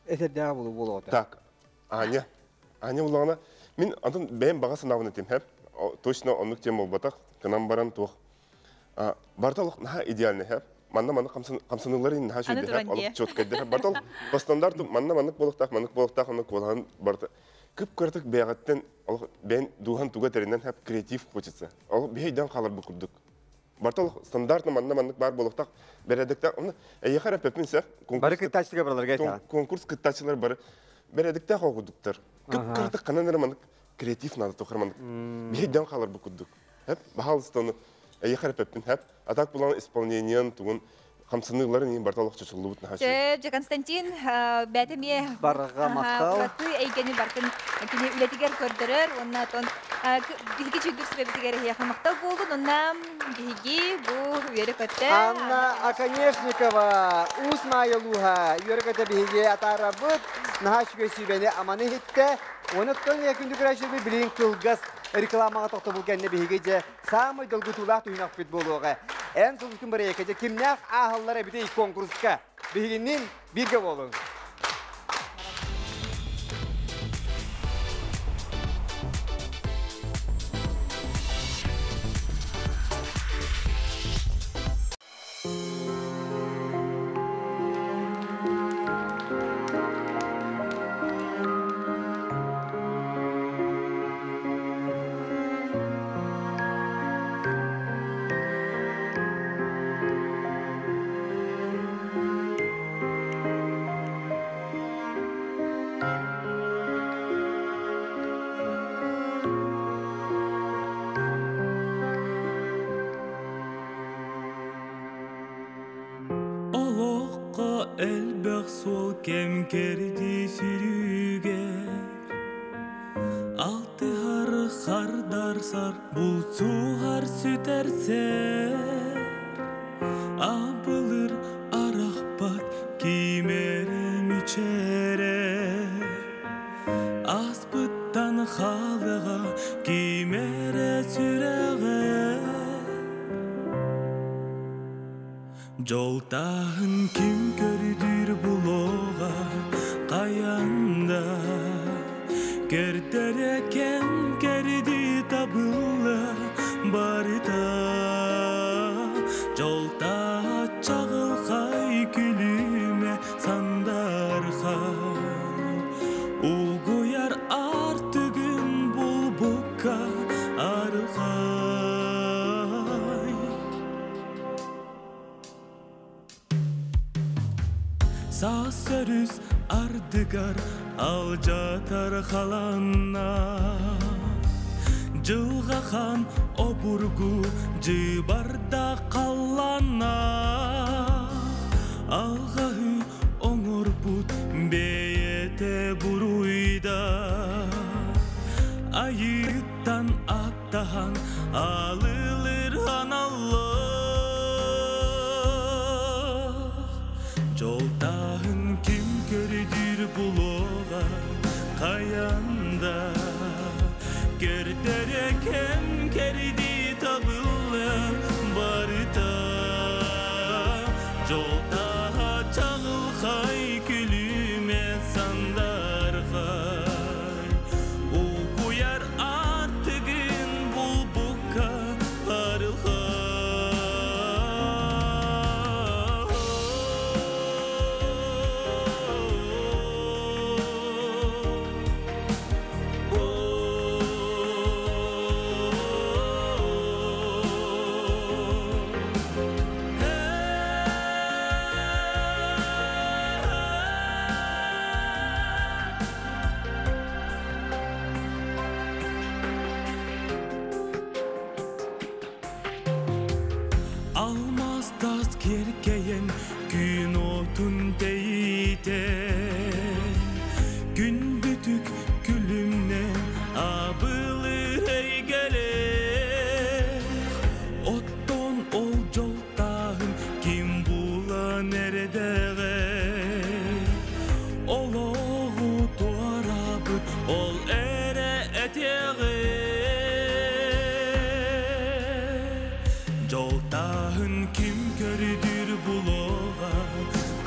әтердіға болу оты. Так, Аня ұлағына, мен антон бәйім баға санауын етем, хәп. Точно онық тем ол батақ, кінам баран туық. Барталық наға идеальный, хәп. Манна қамсанылары наға жүйді, хәп. Алып чөткәді, хәп. Барталық по стандарту манна болықтақ, онық болған барды. Күп көрдік бәйғаттен, бәйін дуған туға тәрінен хәп креатив хочется. Ол бәйден қалар бұл күрдік. Барталық стандартны манна-маннық бар болықтақ, бәрәдіктақ, оны әйеқар әппепін сәқ. Бары кіттачылығы бараларға айта. Конкурс кіттачылар бары. Бәрәдіктақ оғыдықтар. Күп көрдік қанан әрі маннық креатив нады тоқыр маннық. Бәйден қалар бұл күрдік. Бағалысты әйеқар әппепін хәп. Атақ бұлан исполнениен туғын қамсынығылары нең барталық чөчілі бұтын хашыр. Жа Константин, бәдіме барға мақтал. Баты әйгені бартын кені үлетігер көрдірір. Онна тон бігі чүйдір сөбетігер яқын мақтал болдың. Онна бігі бұл үйері көтті. Анна Аканешникова, Усмайалуха, үйері көтті бігі атара бұд. Наға шүге сүйбені аманы хитті. Онықтың екінді күрәшілі білейін кылғыз рекламаға тоқты бұл кәнне бігі же самый долгы тулақ түйінақ бет болуға. Ән сұлғын бір екеде кімнәқ ағыллары біте конкурсқа бігінен бірге болың. Elbək sol kemkerdi sürüger Altı harı xardar sar Bulçu har süterser Abılır araqbat Kimerem içere Aspıttan xalığa Kimere süreğe Joltağın kim gördür buloğa Qayanda Kerdereken kerdi tabılla Barita Joltağa çağıl xay külüme sandarxa Uğuyar artıgın bulbukka arıxa сөрүс ардыгар ал жатар халанна жылгахан обургу жыбарда каллана алгахы оңорбут бейете буруйда айыттан аттахан алылыр аналлах жолтағын ким көрдүр булога каянда кердере кем керди табылы барыта жолтаға чағыл хай күліме сандар хай угуяр артығын бұл бұққа арыл Almaz tas kerkeyen gün otun deyten gün bütük gülümle abılır ey gerek otton ol joltağın kim bula nerede oloğu tuarabı ol ere eteğe Joltağın kim kördür buloğa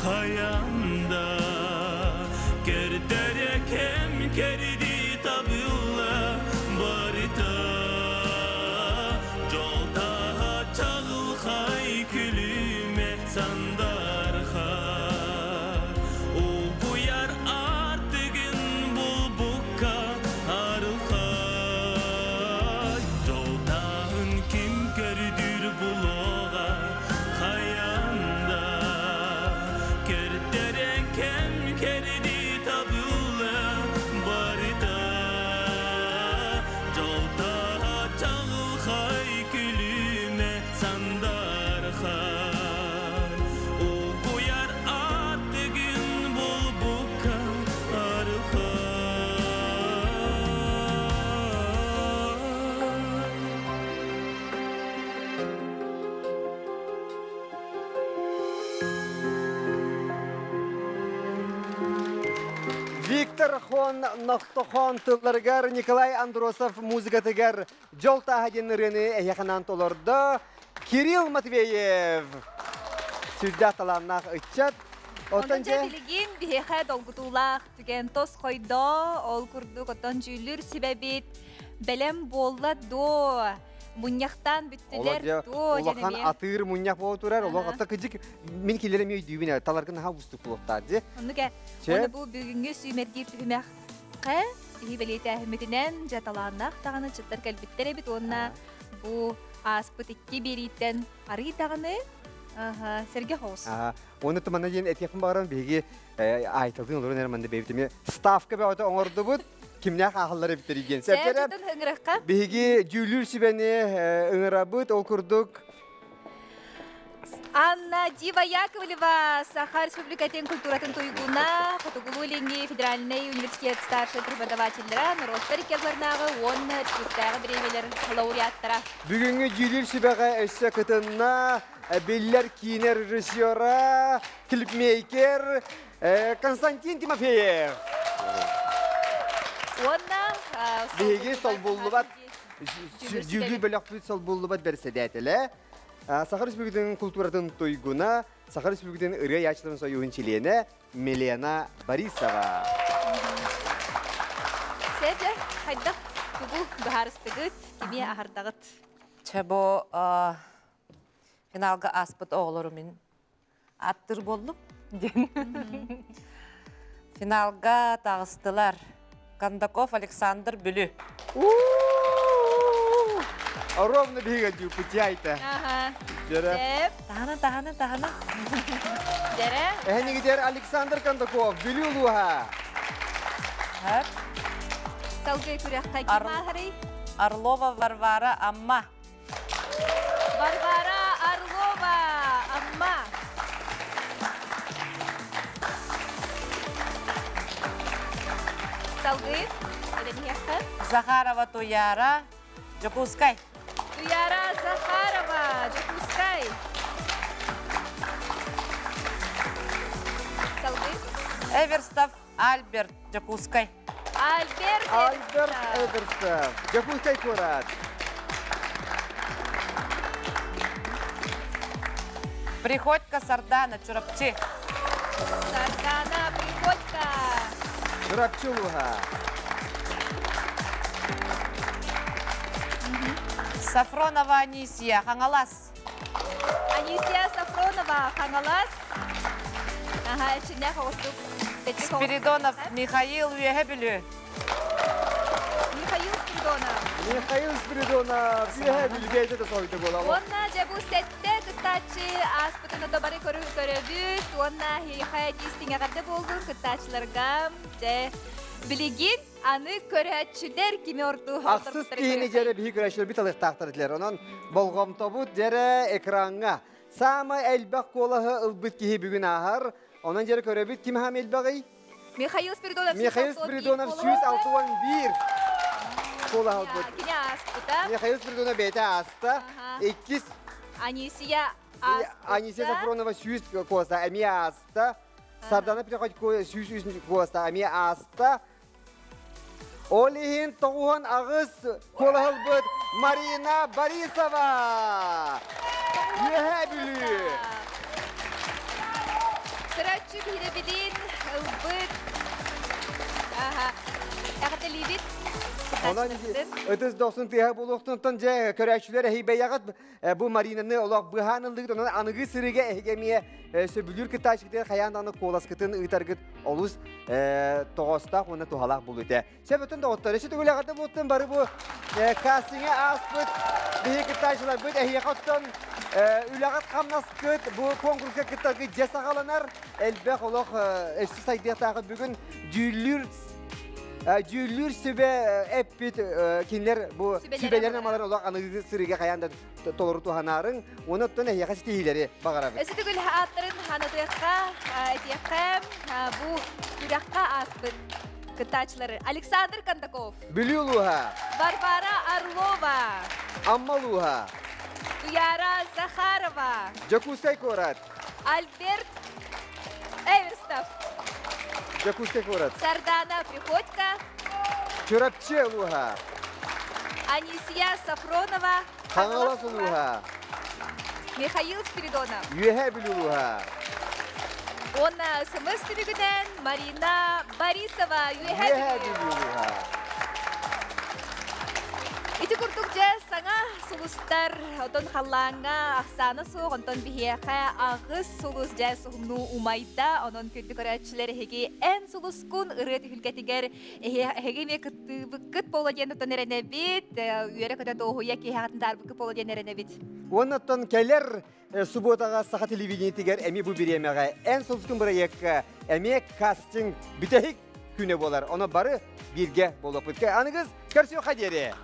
kayanda Kerdere kem kerdi tabılla barita Joltağa çağıl hay külüme sandar har Uğuyar artıgın bulbukka arıl hay Joltağın kim kördür buloğa kayanda Kerdere kem kerdi tabılla barita Joltağa çağıl hay külüme sandar har Uğuyar artıgın bulbukka arıl Виктор Хон Нохтохон тылларгар Николай Андросов музыкатыгар жолта хадинырыны яханан толорда Кирилл Матвеев сүрдә таланнах ычат Онтанча билигин бихеха долгутулах түген тос койдо ол курду котон жүлүр себебит белем болла до муньяктан бүттүлер до Улахан атыр муньяк болу турар олог ата кыжык мен келерем өйдүүбүн таларгын ха устук булуктады Онуга оны бу бүгүнгү сүймергир түмәк ка хибелете ахметинен жаталаннах таганы чыттар калбиттере бит онна бу аспыт 2 беритен ары таганы Серге Хоус. Оны тумана ден этекин баран беги айтылдын олорун эрманды бебитими ставка беота оңорду бут кимнак ахыллары битерген. Сәбәтен хыңракка. Беги жүлүр сибени ыңырабыт ол курдук. Анна Дива Яковлева, Саха Республикатын культуратын туйгуна, Фотогулулинги, Федеральный университет старший преподавателлера, Норостар кезларнағы, он чүттағы біревелер лауреаттара. Бүгінгі жүлүр сибаға өссі кытынна беллер кейінер режиссера, клипмейкер Константин Тимофеев. Беги сол болубат, жүлүр бөлөк бүт сол болубат берседетеле. Саха Республикатын культуратын туйгуна, Саха Республикатын ыры ячларын союын чилене Милена Борисова. Сәді, қайдақ бүгу бұхарыстығыт, кеме ағардағыт. Чабо финалга аспыт оғылыры мен аттыр болдым. Финалга тағыстылар. Кондаков Александр Бүлі. Ровно бегать, путяйте. Ага. Сеп. Тағана. Дере. Эхни гидер Александр Кондаков, Билюлуха. Салгы күрәхкә кимахри. Орлова Варвара Амма. Варвара Орлова Амма. Салгы. Захарова Туяра Джакускай. Туяра Захарова Джакускай. Салгы. Эверстов Альберт Джакускай. Альберт Эверстов. Джакускай Курат. Приходько Сардана Чурапчи. Сардана Приходько. Чурапчулуха. Сафронова Анисия Хангалас. Анисия Сафронова Хангалас. Ага, içinde hostuk. Спиридонов Михаил Уехебелю. Михаил Спиридонов. Михаил Спиридонов. Уехебелю гейде de soydu bola. Онна же bu sette kıtaçı aspıtını da bari görübüt. Онна hiyaya distine kadar buldun kıtaçlarga. Je bilgin anı körüçüler kimi ordu. Aksız kihini jere bihi güreşler bitalık tahtırdılar. Onun bolgam tabut jere ekranga. Sama elbaq kolahı ılbıt kihi bugün ahar. Onun jere körübüt kim ham elbaqı? Михаил Спиридонов. Михаил Спиридонов 161 kola ılbıt. Kine aspıta. Михаил Спиридонов bete asta. İkiz Анисия aspıta. Anisia Safronova 100 kosta emi asta. Sardana Priходько 100 kosta emi asta. Olihin toğuhan ağız kola ılbıt Marina Borisova. Yehebilü. Kıraçı bilebilin ılbıt. Aha. Yakıta libit. Ondan ötüz 90 tihe buluqtundan je köreçlere hibe yağıt bu marinanı olaq bıhanıldığı onun anıgı sırıga ehgemiye söbülür kıtaşıklar kayandanı kolas kıtın ıtargıt oluz toğusta ona tohalaq buluydu. Sebetun da otları şu tügüle qarda bulutun bari bu kasine aspıt bihi kıtaşılar büt ehiyaqattan ülağat qamnas kıt bu konkurska kıtagı jesaqalanar elbaq olaq eşti saydiqtaqı bugün Cüllür sübe epit kinler bu sübelerin amaları olarak anıgı sırıga kayanda toluru tuhanarın onu tutun yakası tihileri bakarabı. Esitugul hatırın hanadıyaka etiyakam bu yürekka aspıt kıtaçları. Alexander Kandakov. Biliyorluha. Barbara Arlova. Ammaluha. Tuyara Zakharova. Jakustay Korat. Альберт Эверстов. Jakustay Korat. Сардана Приходько. Чурапчелуха. Анисия Сафронова. Хангаласулуха. Михаил Спиридонов. Юхебилуха. Он смыстывигден Марина Борисова. Юхебилуха. Ити курдук же саңа сулустар отон халлаңа ақсаны соқ онтон бихияқа ағыз сулус же суғымну умайда онон күрді көрәтшілер хеге ән сулускун ұрыт хүлкетігер хеге ме кыт боладен отон әріне бит үйері көті тоғуя кейхағатын дарбы кыт боладен әріне бит. Оннаттан келер субботаға саға телевидениетігер әме бұл бір емеға ән сулускун бірайек әме кастинг бүтәйік күні болар. Оны бары бірге болып өтке. Анығыз көрсеу қадері.